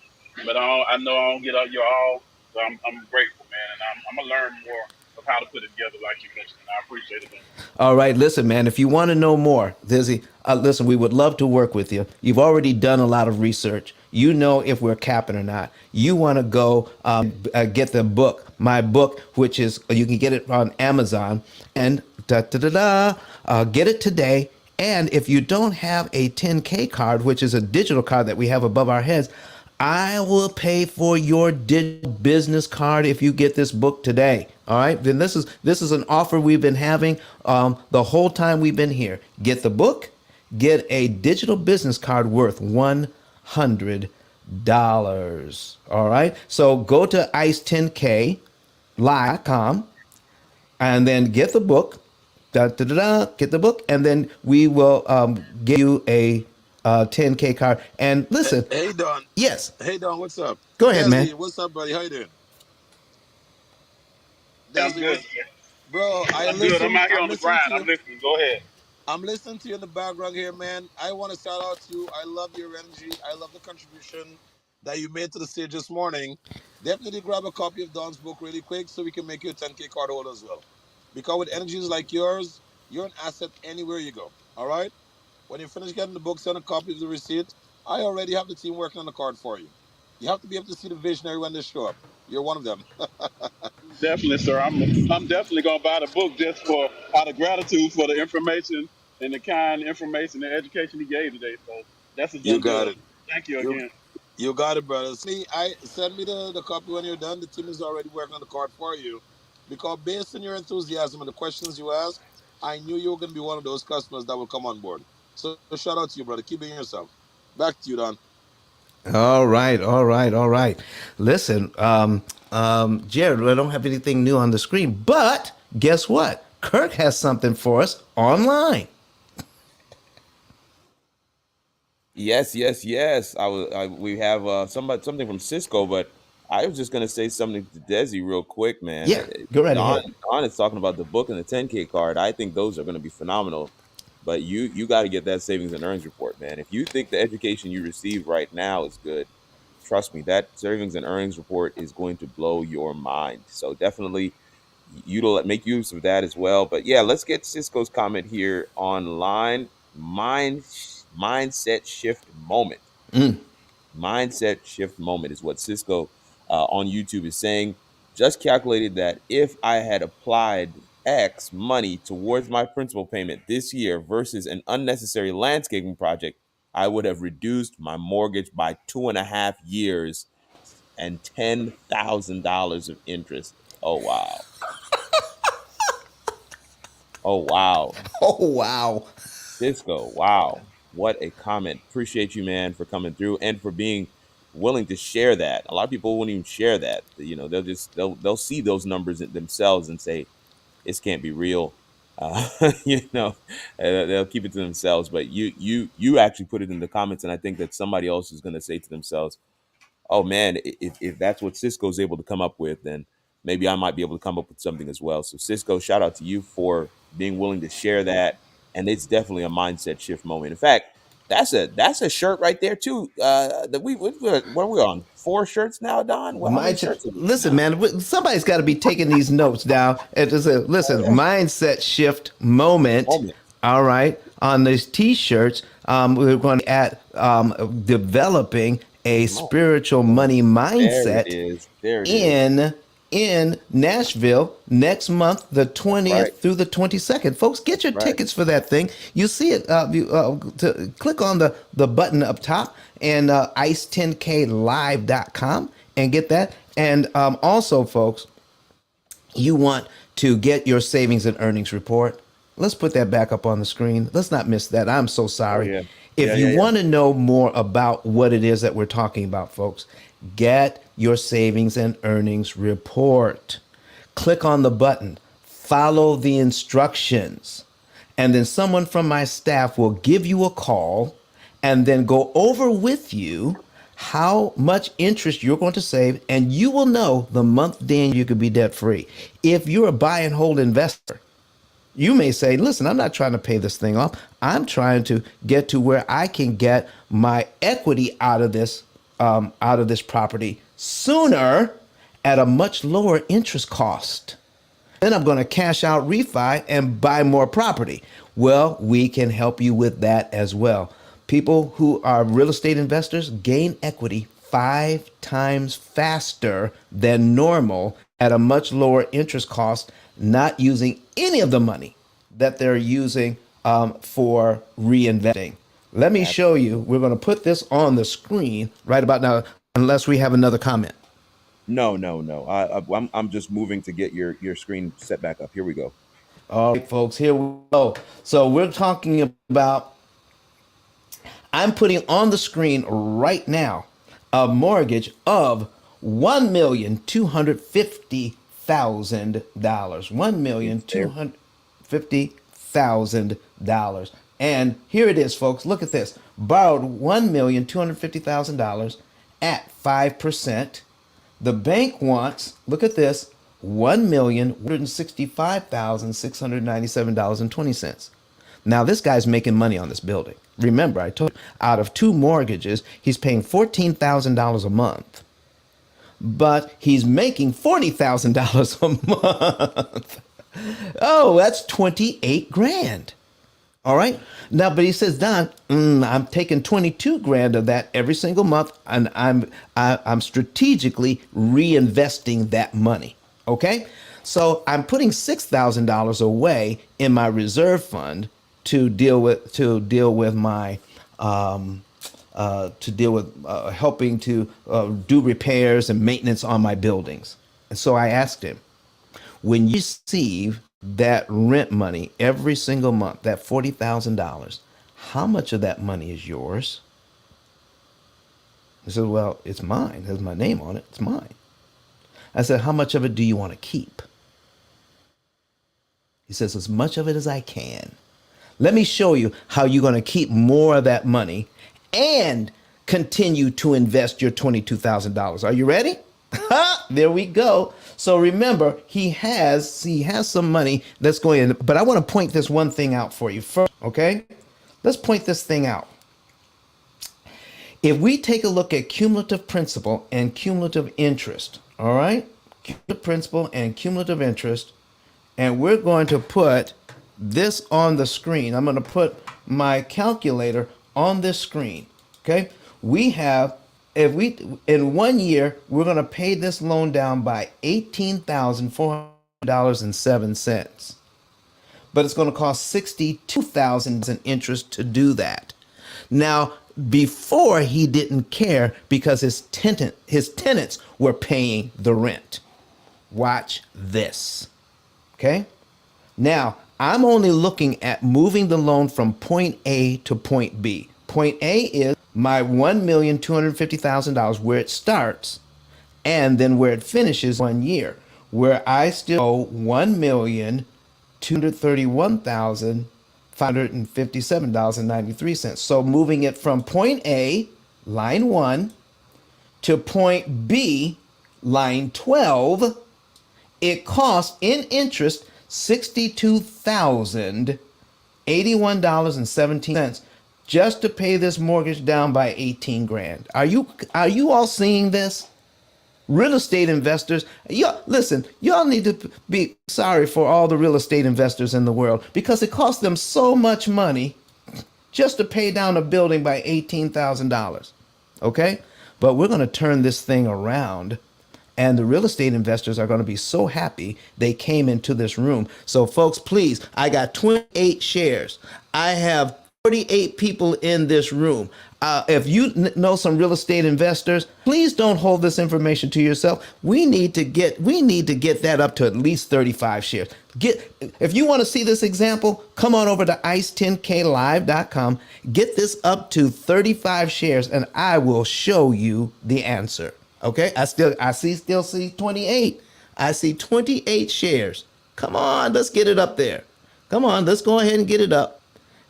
but I know I don't get out your all. So I'm grateful, man, and I'm gonna learn more of how to put it together, like you mentioned. And I appreciate it, man. All right, listen, man, if you want to know more, Dizzy, listen, we would love to work with you. You've already done a lot of research. You know if we're capping or not. You want to go get the book, my book, which is, you can get it on Amazon, and get it today. And if you don't have a 10K card, which is a digital card that we have above our heads, I will pay for your digital business card if you get this book today. All right. Then this is an offer we've been having the whole time we've been here. Get the book, get a digital business card worth $100. All right. So go to ice10klive.com and then get the book. Get the book, and then we will give you 10K card. And listen, Hey Don. yes, Hey Don, what's up? go ahead, man. Desi, what's up, buddy? How you doing? Yeah, I'm Desi, good. what's bro? I I'm good. I'm listen. out here I'm on the listening to grind. you. I'm listening. Go ahead. I'm listening to you in the background here, man. I want to shout out to you. I love your energy. I love the contribution that you made to the stage this morning. Definitely grab a copy of Don's book really quick so we can make you a 10K card holder as well. Because with energies like yours, you're an asset anywhere you go. All right. When you finish getting the book, send a copy of the receipt. I already have the team working on the card for you. You have to be able to see the visionary when they show up. You're one of them. Definitely, sir. I'm definitely gonna buy the book just for out of gratitude for the information and the kind information and education he gave today. So that's a You done got deal. it. Thank you You again. you got it, brother. See, I send me the copy when you're done. The team is already working on the card for you. Because based on your enthusiasm and the questions you ask, I knew you were gonna be one of those customers that will come on board. So shout out to you, brother. Keep being yourself. Back to you, Don. All right, all right, all right. Listen, Jared, I don't have anything new on the screen, but guess what? Kirk has something for us online. Yes, yes, yes. We have something from Cisco, but I was just gonna say something to Desi real quick, man. Yeah, go right Don ahead. Don is talking about the book and the 10K card. I think those are gonna be phenomenal. But you got to get that savings and earnings report, man. If you think the education you receive right now is good, trust me, that savings and earnings report is going to blow your mind. So definitely make use of that as well. But yeah, let's get Cisco's comment here online. Mindset shift moment. Mindset shift moment is what Cisco on YouTube is saying. Just calculated that if I had applied X money towards my principal payment this year versus an unnecessary landscaping project, I would have reduced my mortgage by 2.5 years and $10,000 of interest. Oh wow. Oh wow. Oh, wow. Cisco, wow. What a comment. Appreciate you, man, for coming through and for being willing to share that. A lot of people won't even share that. You know, they'll see those numbers themselves and say, this can't be real. You know, they'll keep it to themselves. But you actually put it in the comments, and I think that somebody else is going to say to themselves, oh man, if that's what Cisco's able to come up with, then maybe I might be able to come up with something as well. So Cisco, shout out to you for being willing to share that. And it's definitely a mindset shift moment. In fact, that's a shirt right there too. That what are we on? 4 shirts now, Don? Well, how many shirts are we on Listen, now? man, somebody's got to be taking these notes down. And just say, listen, mindset shift moment. Moment. All right, on these T-shirts, we're going to at developing a Come on. spiritual money There it mindset is. There it is. in Nashville next month, the That's right. 20th through the 22nd. Folks, get your That's right. tickets for that thing. You see it. Click on the button up top and ice10klive.com and get that. And also, folks, you want to get your savings and earnings report. Let's put that back up on the screen. Let's not miss that. I'm so Oh sorry. yeah. If Yeah, you yeah, yeah. want to know more about what it is that we're talking about, folks, get your savings and earnings report. Click on the button, follow the instructions, and then someone from my staff will give you a call and then go over with you how much interest you're going to save, and you will know the month then you could be debt free. If you're a buy and hold investor, you may say, listen, I'm not trying to pay this thing off. I'm trying to get to where I can get my equity out of this property sooner at a much lower interest cost. Then I'm going to cash out, refi, and buy more property. Well, we can help you with that as well. People who are real estate investors gain equity 5 times faster than normal at a much lower interest cost, not using any of the money that they're using for reinvesting. Let me show you. We're going to put this on the screen right about now, unless we have another comment. No, no, no. I'm just moving to get your screen set back up. Here we go. All right, folks, here we go. So we're talking about, I'm putting on the screen right now a mortgage of $1,250,000. It's there. $1,250,000. And here it is, folks. Look at this. Borrowed $1,250,000 at 5%. The bank wants, look at this, $1,165,697.20. Now, this guy's making money on this building. Remember, I told you, out of two mortgages, he's paying $14,000 a month, but he's making $40,000 a month. Oh, that's 28 grand. All right. Now, but he says, Don, I'm taking 22 grand of that every single month, and I'm strategically reinvesting that money. Okay. So I'm putting $6,000 away in my reserve fund to deal with helping to do repairs and maintenance on my buildings. And so I asked him, when you receive that rent money every single month, that $40,000, how much of that money is yours? He said, well, it's mine. It has my name on it. It's mine. I said, how much of it do you want to keep? He says, as much of it as I can. Let me show you how you're going to keep more of that money and continue to invest your $22,000. Are you ready? There we go. So remember, he has some money that's going in, but I want to point this one thing out for you first, okay? Let's point this thing out. If we take a look at cumulative principal and cumulative interest, all right? Cumulative principal and cumulative interest, and we're going to put this on the screen. I'm going to put my calculator on this screen, okay? We have, if we, in 1 year, we're going to pay this loan down by $18,400.07. But it's going to cost $62,000 in interest to do that. Now, before he didn't care because his tenants were paying the rent. Watch this. Okay? Now, I'm only looking at moving the loan from point A to point B. Point A is my $1,250,000 where it starts, and then where it finishes 1 year, where I still owe $1,231,557.93. So moving it from point A, line 1, to point B, line 12, it costs in interest $62,081.17 just to pay this mortgage down by 18 grand. Are you all seeing this? Real estate investors, y'all, listen, y'all need to be sorry for all the real estate investors in the world because it costs them so much money just to pay down a building by $18,000. Okay? But we're going to turn this thing around. And the real estate investors are going to be so happy they came into this room. So, folks, please, I got 28 shares. I have 48 people in this room. If you know some real estate investors, please don't hold this information to yourself. We need to get that up to at least 35 shares. If you want to see this example, come on over to ice10klive.com. Get this up to 35 shares, and I will show you the answer. Okay, I still see 28. I see 28 shares. Come on, let's get it up there. Come on, let's go ahead and get it up.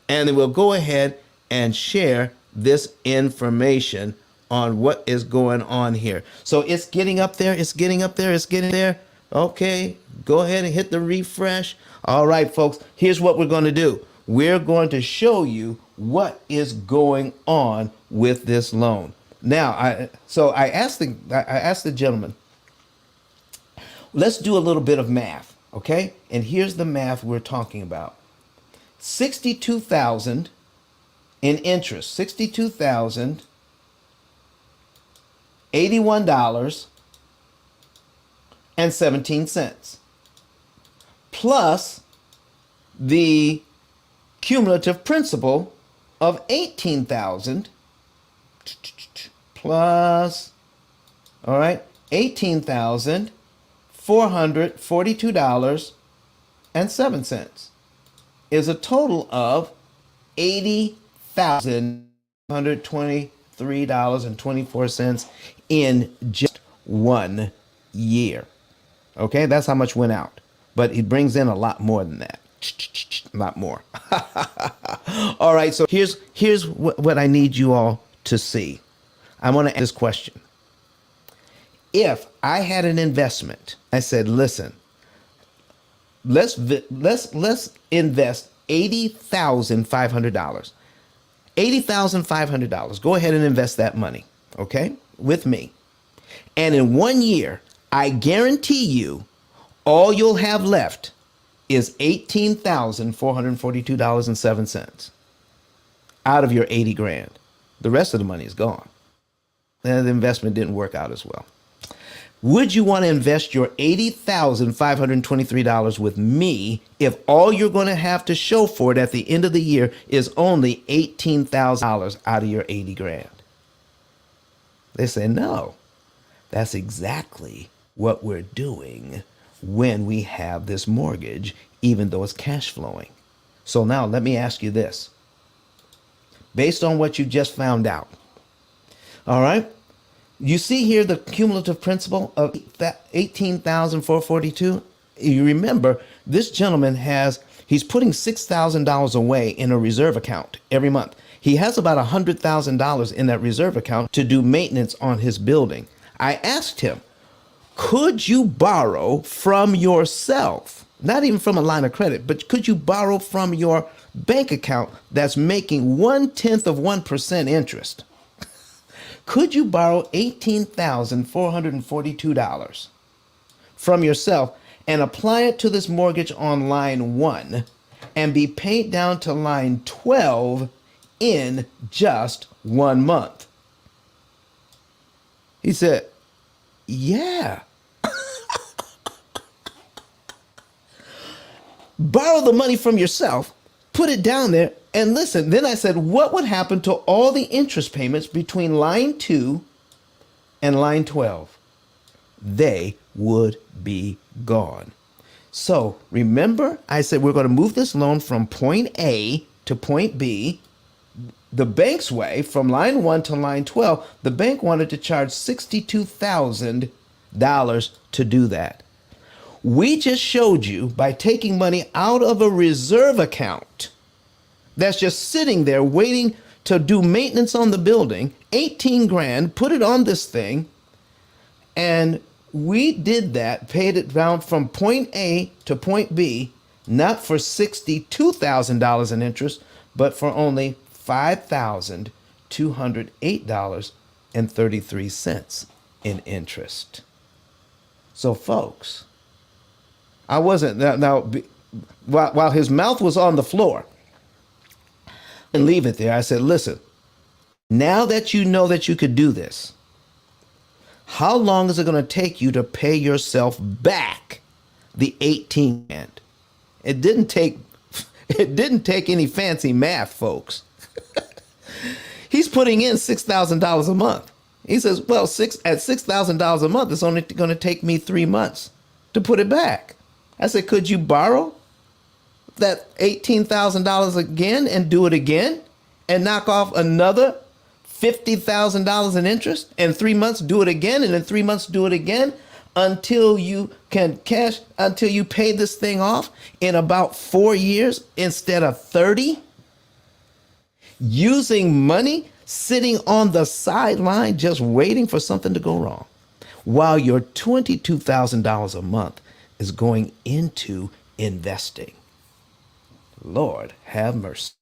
And then we'll go ahead and share this information on what is going on here. So it's getting up there, it's getting up there, it's getting there. Okay, go ahead and hit the refresh. All right, folks, here's what we're going to do. We're going to show you what is going on with this loan. Now, I asked the gentleman, let's do a little bit of math, okay? And here's the math we're talking about. 62,000 in interest, $62,081.17 plus the cumulative principal of 18,000 plus, all right, $18,442.07 is a total of $80,123.24 in just 1 year. Okay, that's how much went out. But it brings in a lot more than that. A lot more. All right, so here's what I need you all to see. I want to ask this question. If I had an investment, I said, listen, let's invest $80,500. $80,500. Go ahead and invest that money, okay, with me. And in 1 year, I guarantee you, all you'll have left is $18,442.07 out of your 80 grand. The rest of the money is gone. And the investment didn't work out as well. Would you want to invest your $80,523 with me if all you're going to have to show for it at the end of the year is only $18,000 out of your 80 grand? They say no. That's exactly what we're doing when we have this mortgage, even though it's cash flowing. So now let me ask you this. Based on what you just found out, all right? You see here the cumulative principal of 18,442. You remember this gentleman he's putting $6,000 away in a reserve account every month. He has about $100,000 in that reserve account to do maintenance on his building. I asked him, could you borrow from yourself? Not even from a line of credit, but could you borrow from your bank account that's making 0.1% interest? Could you borrow $18,442 from yourself and apply it to this mortgage on line 1 and be paid down to line 12 in just 1 month? He said, yeah. Borrow the money from yourself, put it down there, and listen. Then I said, what would happen to all the interest payments between line 2 and line 12? They would be gone. So remember, I said we're going to move this loan from point A to point B. The bank's way, from line 1 to line 12, the bank wanted to charge $62,000 to do that. We just showed you by taking money out of a reserve account that's just sitting there waiting to do maintenance on the building, 18 grand, put it on this thing, and we did that, paid it down from point A to point B, not for $62,000 in interest, but for only $5,208.33 in interest. So folks, I wasn't while his mouth was on the floor and leave it there. I said, listen, now that you know that you could do this, how long is it going to take you to pay yourself back the 18 grand? It didn't take any fancy math, folks. He's putting in $6,000 a month. He says, well, at $6,000 a month, it's only going to take me 3 months to put it back. I said, could you borrow that $18,000 again and do it again and knock off another $50,000 in interest, and 3 months do it again, and in 3 months do it again until you pay this thing off in about 4 years instead of 30? Using money sitting on the sideline just waiting for something to go wrong, while your $22,000 a month is going into investing. Lord have mercy.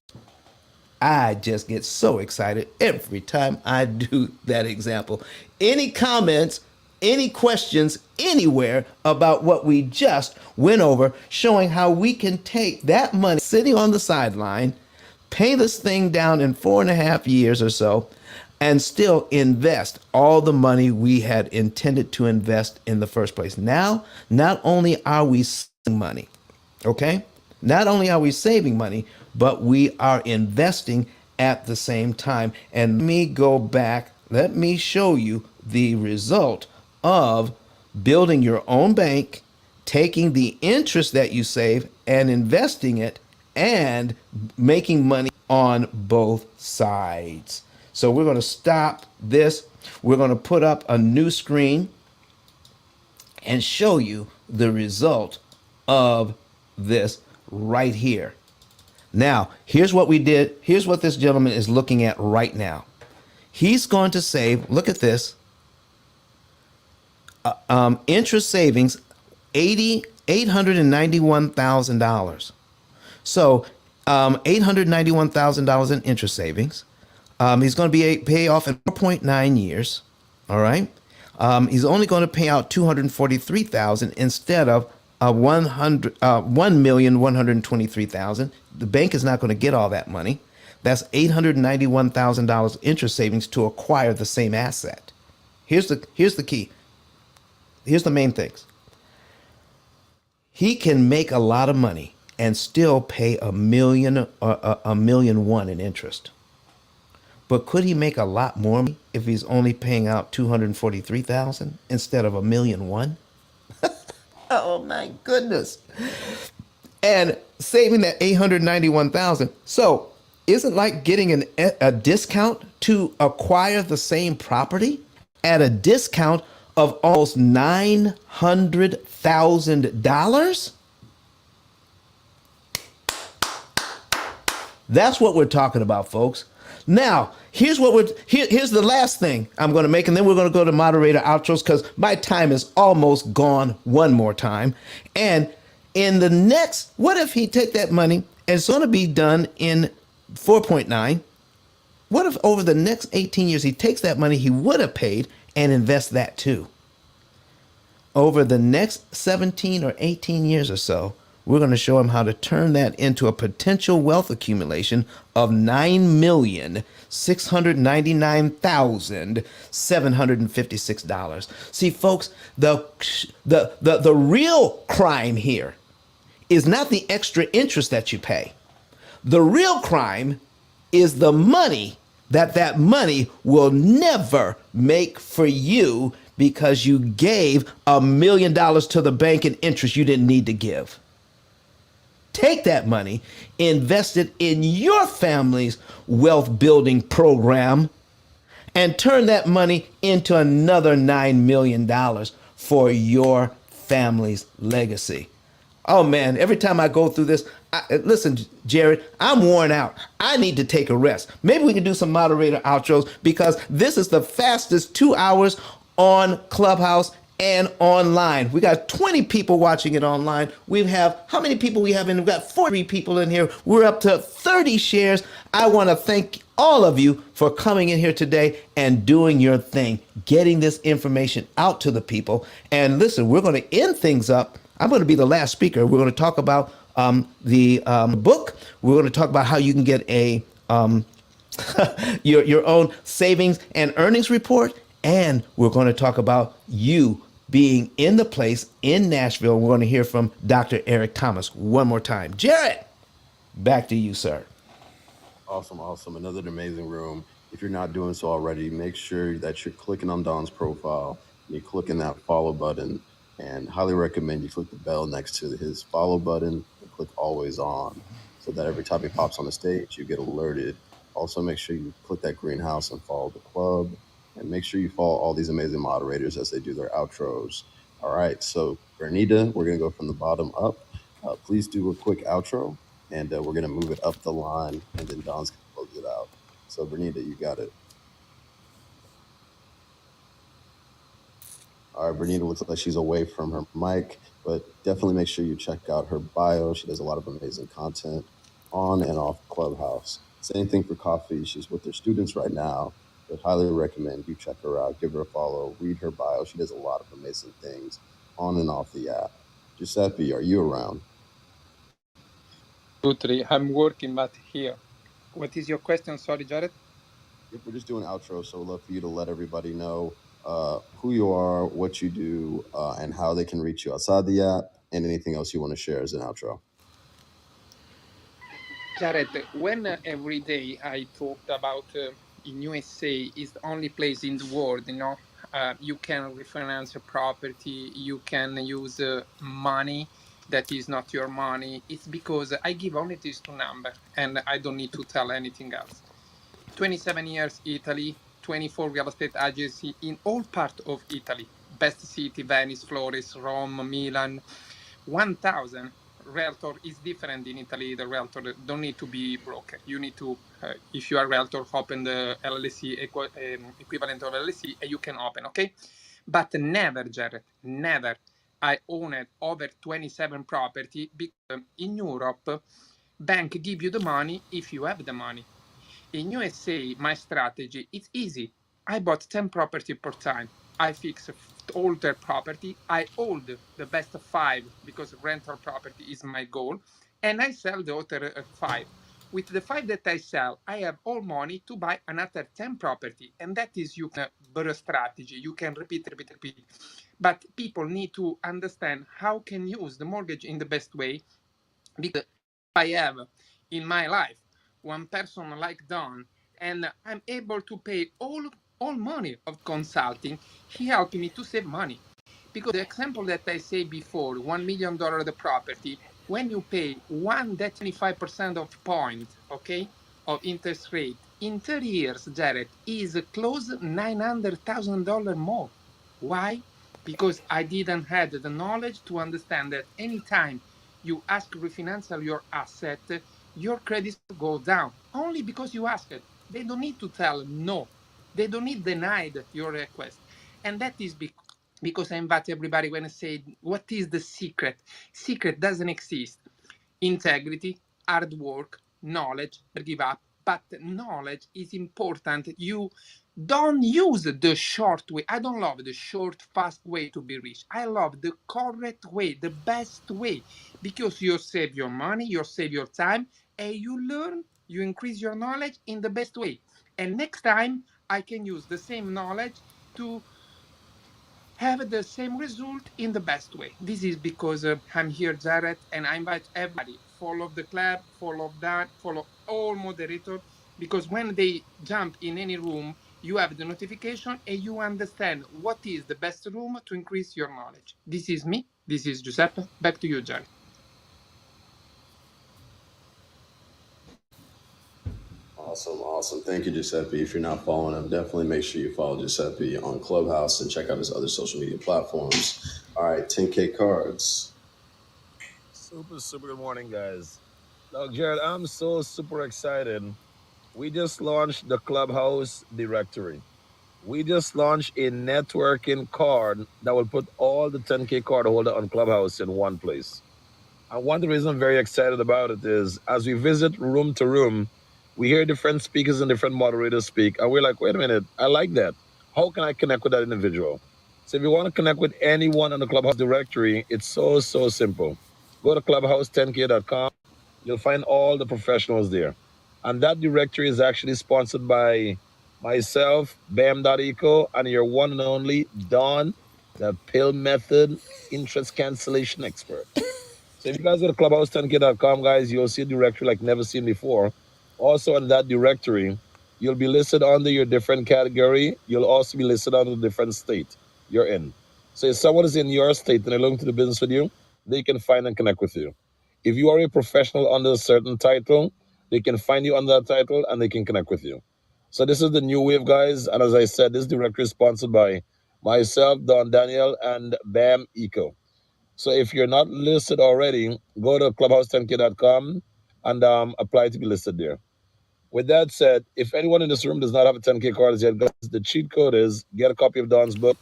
I just get so excited every time I do that example. Any comments, any questions anywhere about what we just went over, showing how we can take that money sitting on the sideline, pay this thing down in 4.5 years or so, and still invest all the money we had intended to invest in the first place. Now, not only are we saving money, okay? Not only are we saving money, but we are investing at the same time. And let me go back. Let me show you the result of building your own bank, taking the interest that you save and investing it, and making money on both sides. So we're going to stop this. We're going to put up a new screen and show you the result of this right here. Now, here's what we did. Here's what this gentleman is looking at right now. He's going to save, look at this, interest savings, $891,000. So, $891,000 in interest savings. He's going to pay off in 4.9 years. All right. He's only going to pay out 243,000 instead of 1,123,000. The bank is not going to get all that money. That's $891,000 interest savings to acquire the same asset. Here's the key. Here's the main things. He can make a lot of money and still pay a million one in interest. But could he make a lot more if he's only paying out 243,000 instead of a million one? Oh my goodness. And saving that 891,000. So, isn't like getting a discount to acquire the same property at a discount of almost $900,000? That's what we're talking about, folks. Now, here's the last thing I'm going to make, and then we're going to go to moderator outros because my time is almost gone one more time. And in the next, what if he take that money and it's going to be done in 4.9? What if over the next 18 years he takes that money he would have paid and invests that too? Over the next 17 or 18 years or so, we're going to show him how to turn that into a potential wealth accumulation of $9,699,756. See, folks, the real crime here is not the extra interest that you pay. The real crime is the money that money will never make for you because you gave $1,000,000 to the bank in interest you didn't need to give. Take that money, invest it in your family's wealth building program, and turn that money into another $9,000,000 for your family's legacy. Oh man, every time I go through this, listen, Jared, I'm worn out. I need to take a rest. Maybe we can do some moderator outros because this is the fastest 2 hours on Clubhouse and online. We got 20 people watching it online. We have, how many people we have in? We've got 43 people in here. We're up to 30 shares. I want to thank all of you for coming in here today and doing your thing, getting this information out to the people. And listen, we're going to end things up. I'm going to be the last speaker. We're going to talk about the book. We're going to talk about how you can get a your own savings and earnings report. And we're going to talk about you being in the place in Nashville. We're going to hear from Dr. Eric Thomas one more time. Jared, back to you, sir. Awesome, awesome. Another amazing room. If you're not doing so already, make sure that you're clicking on Don's profile and you're clicking that follow button. And highly recommend you click the bell next to his follow button and click always on so that every time he pops on the stage, you get alerted. Also, make sure you click that greenhouse and follow the club. And make sure you follow all these amazing moderators as they do their outros. All right, so Bernita, we're going to go from the bottom up. Please do a quick outro. And we're going to move it up the line, and then Don's going to close it out. So, Bernita, you got it. All right, Bernita looks like she's away from her mic, but definitely make sure you check out her bio. She does a lot of amazing content on and off Clubhouse. Same thing for coffee. She's with her students right now, but highly recommend you check her out, give her a follow, read her bio. She does a lot of amazing things on and off the app. Giuseppe, are you around? Absolutely. I'm working, but here. What is your question? Sorry, Jared. Yep, we're just doing outro, so we'd love for you to let everybody know who you are, what you do, and how they can reach you outside the app, and anything else you want to share as an outro. Jared, when every day I talked about in USA is the only place in the world, you can refinance a property, you can use money that is not your money. It's because I give only these two numbers and I don't need to tell anything else. 27 years Italy, 24 real estate agency in all parts of Italy. Best city, Venice, Florence, Rome, Milan, 1,000 realtor is different in Italy. The realtor don't need to be broker. You need to, if you are a realtor, open the LLC equivalent of LLC, and you can open, okay? But never, Jared, never. I owned over 27 property because in Europe, bank give you the money if you have the money. In USA, my strategy, it's easy. I bought 10 property per time. I fix all their property. I hold the best five because rental property is my goal. And I sell the other five. With the five that I sell, I have all money to buy another 10 property. And that is you can BRRRR strategy. You can repeat, repeat, repeat. But people need to understand how can use the mortgage in the best way, because I have in my life one person like Don, and I'm able to pay all money of consulting. He helped me to save money. Because the example that I say before, $1 million the property, when you pay 1.25% of point, okay, of interest rate, in 30 years, Jared, is close $900,000 more. Why? Because I didn't have the knowledge to understand that anytime you ask refinance your asset, your credit go down only because you ask it. They don't need to tell no. They don't need denied your request. And that is because I invite everybody when I say, what is the secret? Secret doesn't exist. Integrity, hard work, knowledge, never give up. But knowledge is important. You don't use the short way. I don't love the short, fast way to be rich. I love the correct way, the best way, because you save your money, you save your time, and you learn, you increase your knowledge in the best way. And next time, I can use the same knowledge to have the same result in the best way. This is because I'm here, Jared, and I invite everybody follow the club, follow that, follow all moderator, because when they jump in any room, you have the notification and you understand what is the best room to increase your knowledge. This is me. This is Giuseppe. Back to you, Jared. Awesome, awesome. Thank you, Giuseppe. If you're not following him, definitely make sure you follow Giuseppe on Clubhouse and check out his other social media platforms. All right, 10K cards. Super good morning, guys. Look, Jared, I'm so super excited. We just launched the Clubhouse directory. We just launched a networking card that will put all the 10K card holder on Clubhouse in one place. And one of the reasons I'm very excited about it is as we visit room to room, we hear different speakers and different moderators speak, and we're like, wait a minute, I like that. How can I connect with that individual? So if you want to connect with anyone on the Clubhouse directory, it's so simple. Go to clubhouse10k.com. You'll find all the professionals there. And that directory is actually sponsored by myself, Bam.eco, and your one and only Don, the P.I.L.L method interest cancellation expert. So if you guys go to clubhouse10k.com, guys, you'll see a directory like never seen before. Also on that directory, you'll be listed under your different category. You'll also be listed under the different state you're in. So if someone is in your state and they're looking to do business with you, they can find and connect with you. If you are a professional under a certain title, they can find you under that title and they can connect with you. So this is the new wave, guys. And as I said, this directory is sponsored by myself, Don Daniel, and Bam Eco. So if you're not listed already, go to clubhouse10k.com and apply to be listed there. With that said, if anyone in this room does not have a 10K card as yet, guys, the cheat code is get a copy of Don's book,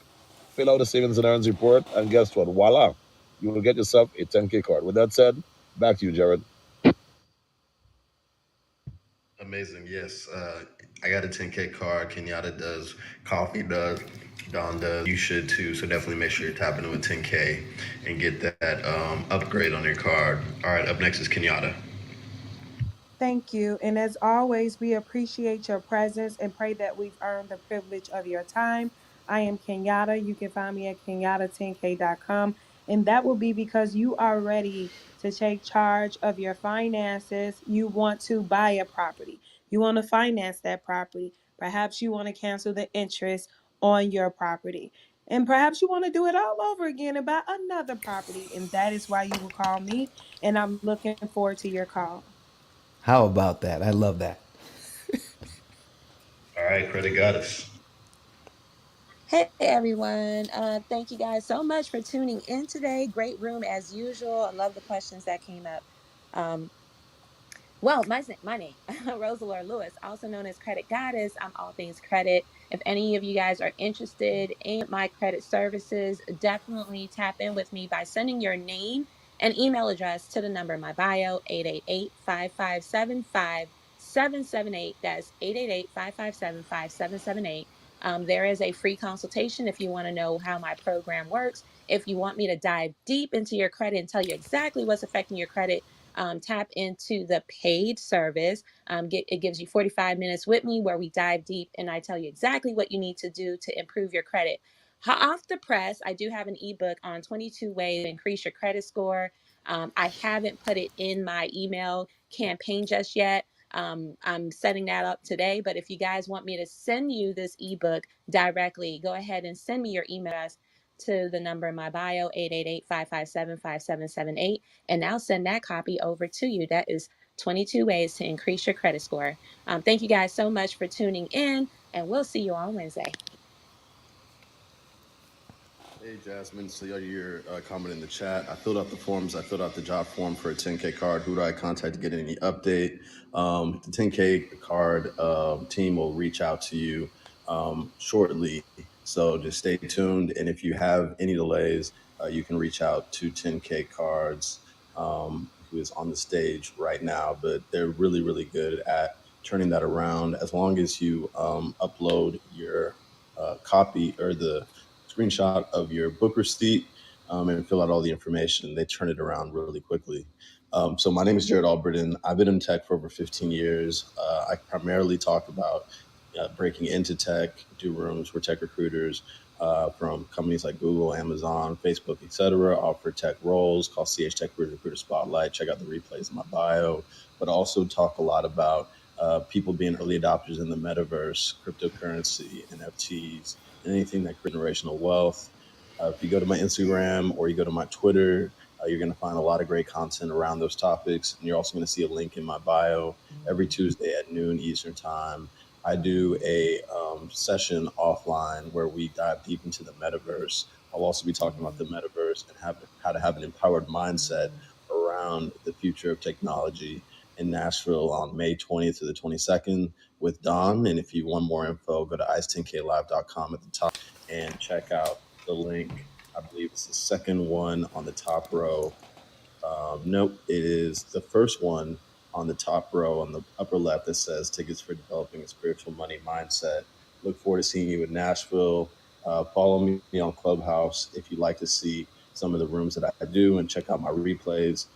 fill out a savings and earns report, and guess what? Voila, you will get yourself a 10K card. With that said, back to you, Jared. Amazing. Yes. I got a 10K card. Kenyatta does. Coffee does. Don does. You should too. So definitely make sure you're tapping in with 10K and get that upgrade on your card. All right. Up next is Kenyatta. Thank you. And as always, we appreciate your presence and pray that we've earned the privilege of your time. I am Kenyatta. You can find me at kenyatta10k.com. And that will be because you are ready to take charge of your finances. You want to buy a property, you want to finance that property. Perhaps you want to cancel the interest on your property. And perhaps you want to do it all over again and buy another property. And that is why you will call me. And I'm looking forward to your call. How about that? I love that. All right. Credit Goddess. Hey everyone. Thank you guys so much for tuning in today. Great room as usual. I love the questions that came up. Um, well, my name, Rosalora Lewis, also known as Credit Goddess. I'm all things credit. If any of you guys are interested in my credit services, definitely tap in with me by sending your name and email address to the number in my bio, 888-557-5778. That's 888-557-5778. There is a free consultation if you want to know how my program works. If you want me to dive deep into your credit and tell you exactly what's affecting your credit, tap into the paid service. It gives you 45 minutes with me where we dive deep and I tell you exactly what you need to do to improve your credit. Off the press, I do have an ebook on 22 ways to increase your credit score. I haven't put it in my email campaign just yet. I'm setting that up today, but if you guys want me to send you this ebook directly, go ahead and send me your email address to the number in my bio, 888-557-5778, and I'll send that copy over to you. That is 22 ways to increase your credit score. Thank you guys so much for tuning in, and we'll see you on Wednesday. Hey, Jasmine, so your comment in the chat. I filled out the forms. I filled out the job form for a 10K card. Who do I contact to get any update? The 10K card team will reach out to you shortly. So just stay tuned. And if you have any delays, you can reach out to 10K cards, who is on the stage right now. But they're really, really good at turning that around. As long as you upload your copy or the screenshot of your book receipt, and fill out all the information. They turn it around really quickly. So my name is Jared Albritton. I've been in tech for over 15 years. I primarily talk about breaking into tech, do rooms for tech recruiters from companies like Google, Amazon, Facebook, etc. Offer tech roles called CH Tech Recruiter Spotlight. Check out the replays in my bio. But also talk a lot about people being early adopters in the metaverse, cryptocurrency, NFTs, and anything that creates generational wealth. If you go to my Instagram or you go to my Twitter, you're going to find a lot of great content around those topics. And you're also going to see a link in my bio every Tuesday at noon Eastern Time. I do a session offline where we dive deep into the metaverse. I'll also be talking about the metaverse and how to have an empowered mindset around the future of technology in Nashville on May 20th to the 22nd with Don. And if you want more info, go to ice10klive.com at the top and check out the link. I believe it's the second one on the top row. Nope, it is the first one on the top row on the upper left that says tickets for developing a spiritual money mindset. Look forward to seeing you in Nashville. Follow me on Clubhouse if you'd like to see some of the rooms that I do and check out my replays.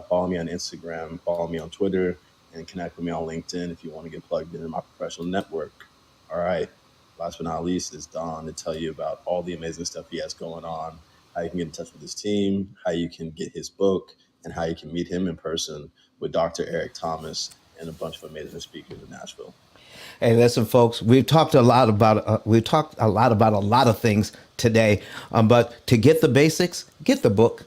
Follow me on Instagram, follow me on Twitter, and connect with me on LinkedIn if you want to get plugged into my professional network. All right. Last but not least is Don to tell you about all the amazing stuff he has going on, how you can get in touch with his team, how you can get his book, and how you can meet him in person with Dr. Eric Thomas and a bunch of amazing speakers in Nashville. Hey, listen, folks. We've talked a lot about a lot of things today, but to get the basics, get the book.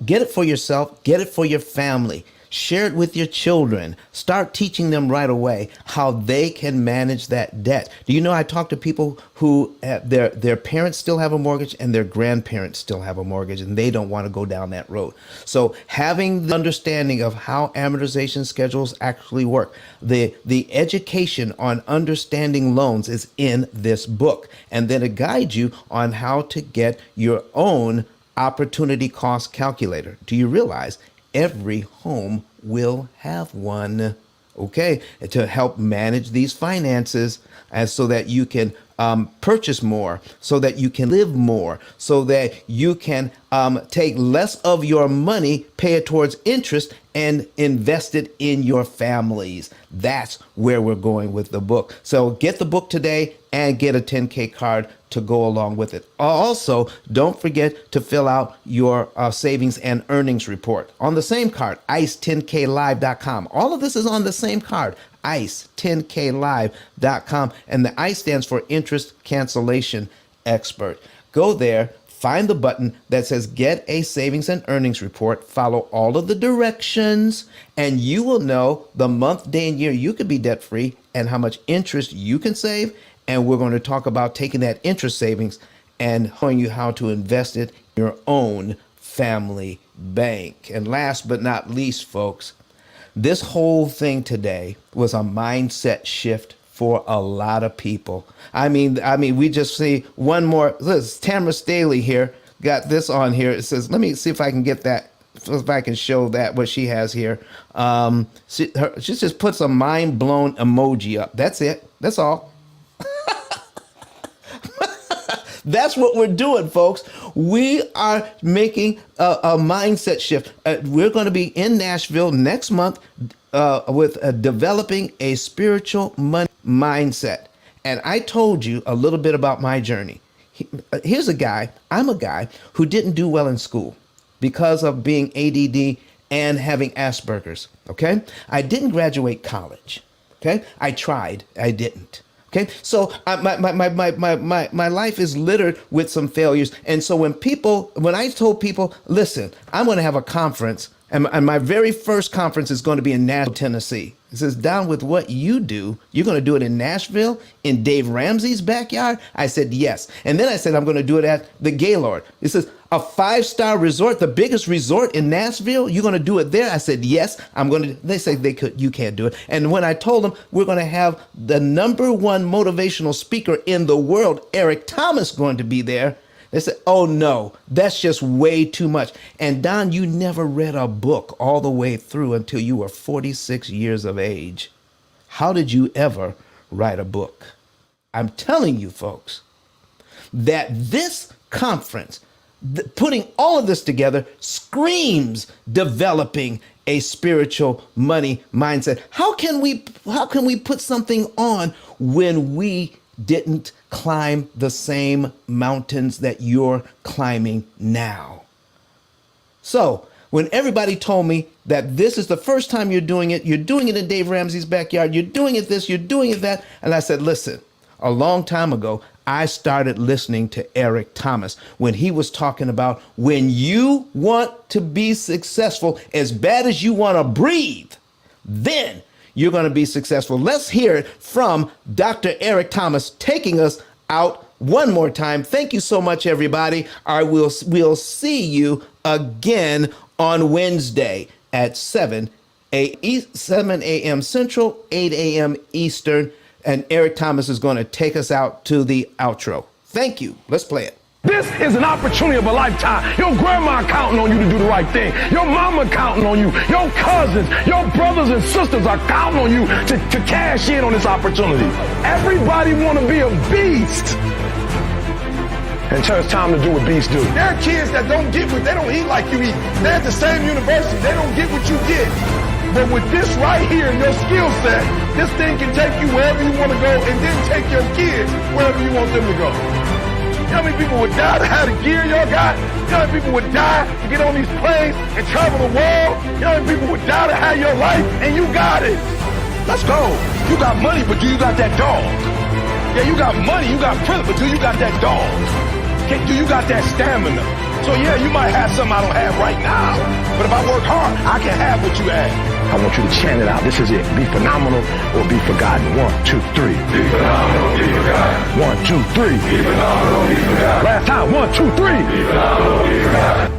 Get it for yourself. Get it for your family. Share it with your children. Start teaching them right away how they can manage that debt. Do you know I talk to people who their parents still have a mortgage and their grandparents still have a mortgage and they don't want to go down that road. So having the understanding of how amortization schedules actually work, the education on understanding loans is in this book, and then it guides you on how to get your own opportunity cost calculator. Do you realize every home will have one? Okay, to help manage these finances, and so that you can purchase more, so that you can live more, so that you can take less of your money, pay it towards interest, and invest it in your families. That's where we're going with the book. So get the book today and get a 10K card to go along with it. Also, don't forget to fill out your savings and earnings report on the same card, ice10klive.com. All of this is on the same card, ice10klive.com. And the I stands for Interest Cancellation Expert. Go there, find the button that says Get a Savings and Earnings Report, follow all of the directions, and you will know the month, day, and year you could be debt free and how much interest you can save and we're going to talk about taking that interest savings and showing you how to invest it in your own family bank. And last but not least, folks, this whole thing today was a mindset shift for a lot of people. I mean, we just see one more. This Tamara Staley here got this on here. It says, let me see if I can get that, if I can show that what she has here. She just puts a mind blown emoji up. That's it. That's all. That's what we're doing, folks. We are making a mindset shift. We're going to be in Nashville next month with developing a spiritual money mindset. And I told you a little bit about my journey. Here's a guy. I'm a guy who didn't do well in school because of being ADD and having Asperger's. Okay. I didn't graduate college. Okay. I tried. I didn't. Okay, so my life is littered with some failures. And so when I told people, listen, I'm going to have a conference, and my very first conference is going to be in Nashville, Tennessee. It says, down with what you do, you're going to do it in Nashville, in Dave Ramsey's backyard? I said, yes. And then I said, I'm going to do it at the Gaylord. It says, a 5-star resort, the biggest resort in Nashville, you're going to do it there? I said, yes, I'm going to. They said you can't do it. And when I told them we're going to have the #1 motivational speaker in the world, Eric Thomas, going to be there, they said, oh no, that's just way too much. And Don, you never read a book all the way through until you were 46 years of age. How did you ever write a book? I'm telling you, folks, that this conference, putting all of this together, screams developing a spiritual money mindset. How can we put something on when we didn't climb the same mountains that you're climbing now? So when everybody told me that this is the first time you're doing it in Dave Ramsey's backyard, you're doing it this, you're doing it that, and I said, listen, a long time ago, I started listening to Eric Thomas when he was talking about when you want to be successful as bad as you want to breathe, then you're going to be successful. Let's hear it from Dr. Eric Thomas taking us out one more time. Thank you so much, everybody. We'll see you again on Wednesday at 7 a.m. Central, 8 a.m. Eastern. And Eric Thomas is going to take us out to the outro. Thank you. Let's play it. This is an opportunity of a lifetime. Your grandma counting on you to do the right thing. Your mama counting on you. Your cousins, your brothers and sisters are counting on you to cash in on this opportunity. Everybody want to be a beast. Until it's time to do what beasts do. There are kids that don't eat like you eat. They're at the same university. They don't get what you get. But with this right here, your skill set, this thing can take you wherever you want to go and then take your kids wherever you want them to go. You know how many people would die to have the gear y'all got? You know how many people would die to get on these planes and travel the world? You know how many people would die to have your life? And you got it. Let's go. You got money, but do you got that dog? Yeah, you got money, you got privilege, but do you got that dog? Do you got that stamina? So yeah, you might have something I don't have right now, but if I work hard, I can have what you have. I want you to chant it out. This is it. Be phenomenal or be forgotten. 1, 2, 3. Be phenomenal, be forgotten. 1, 2, 3. Be phenomenal, be forgotten. Last time. 1, 2, 3. Be phenomenal, be forgotten.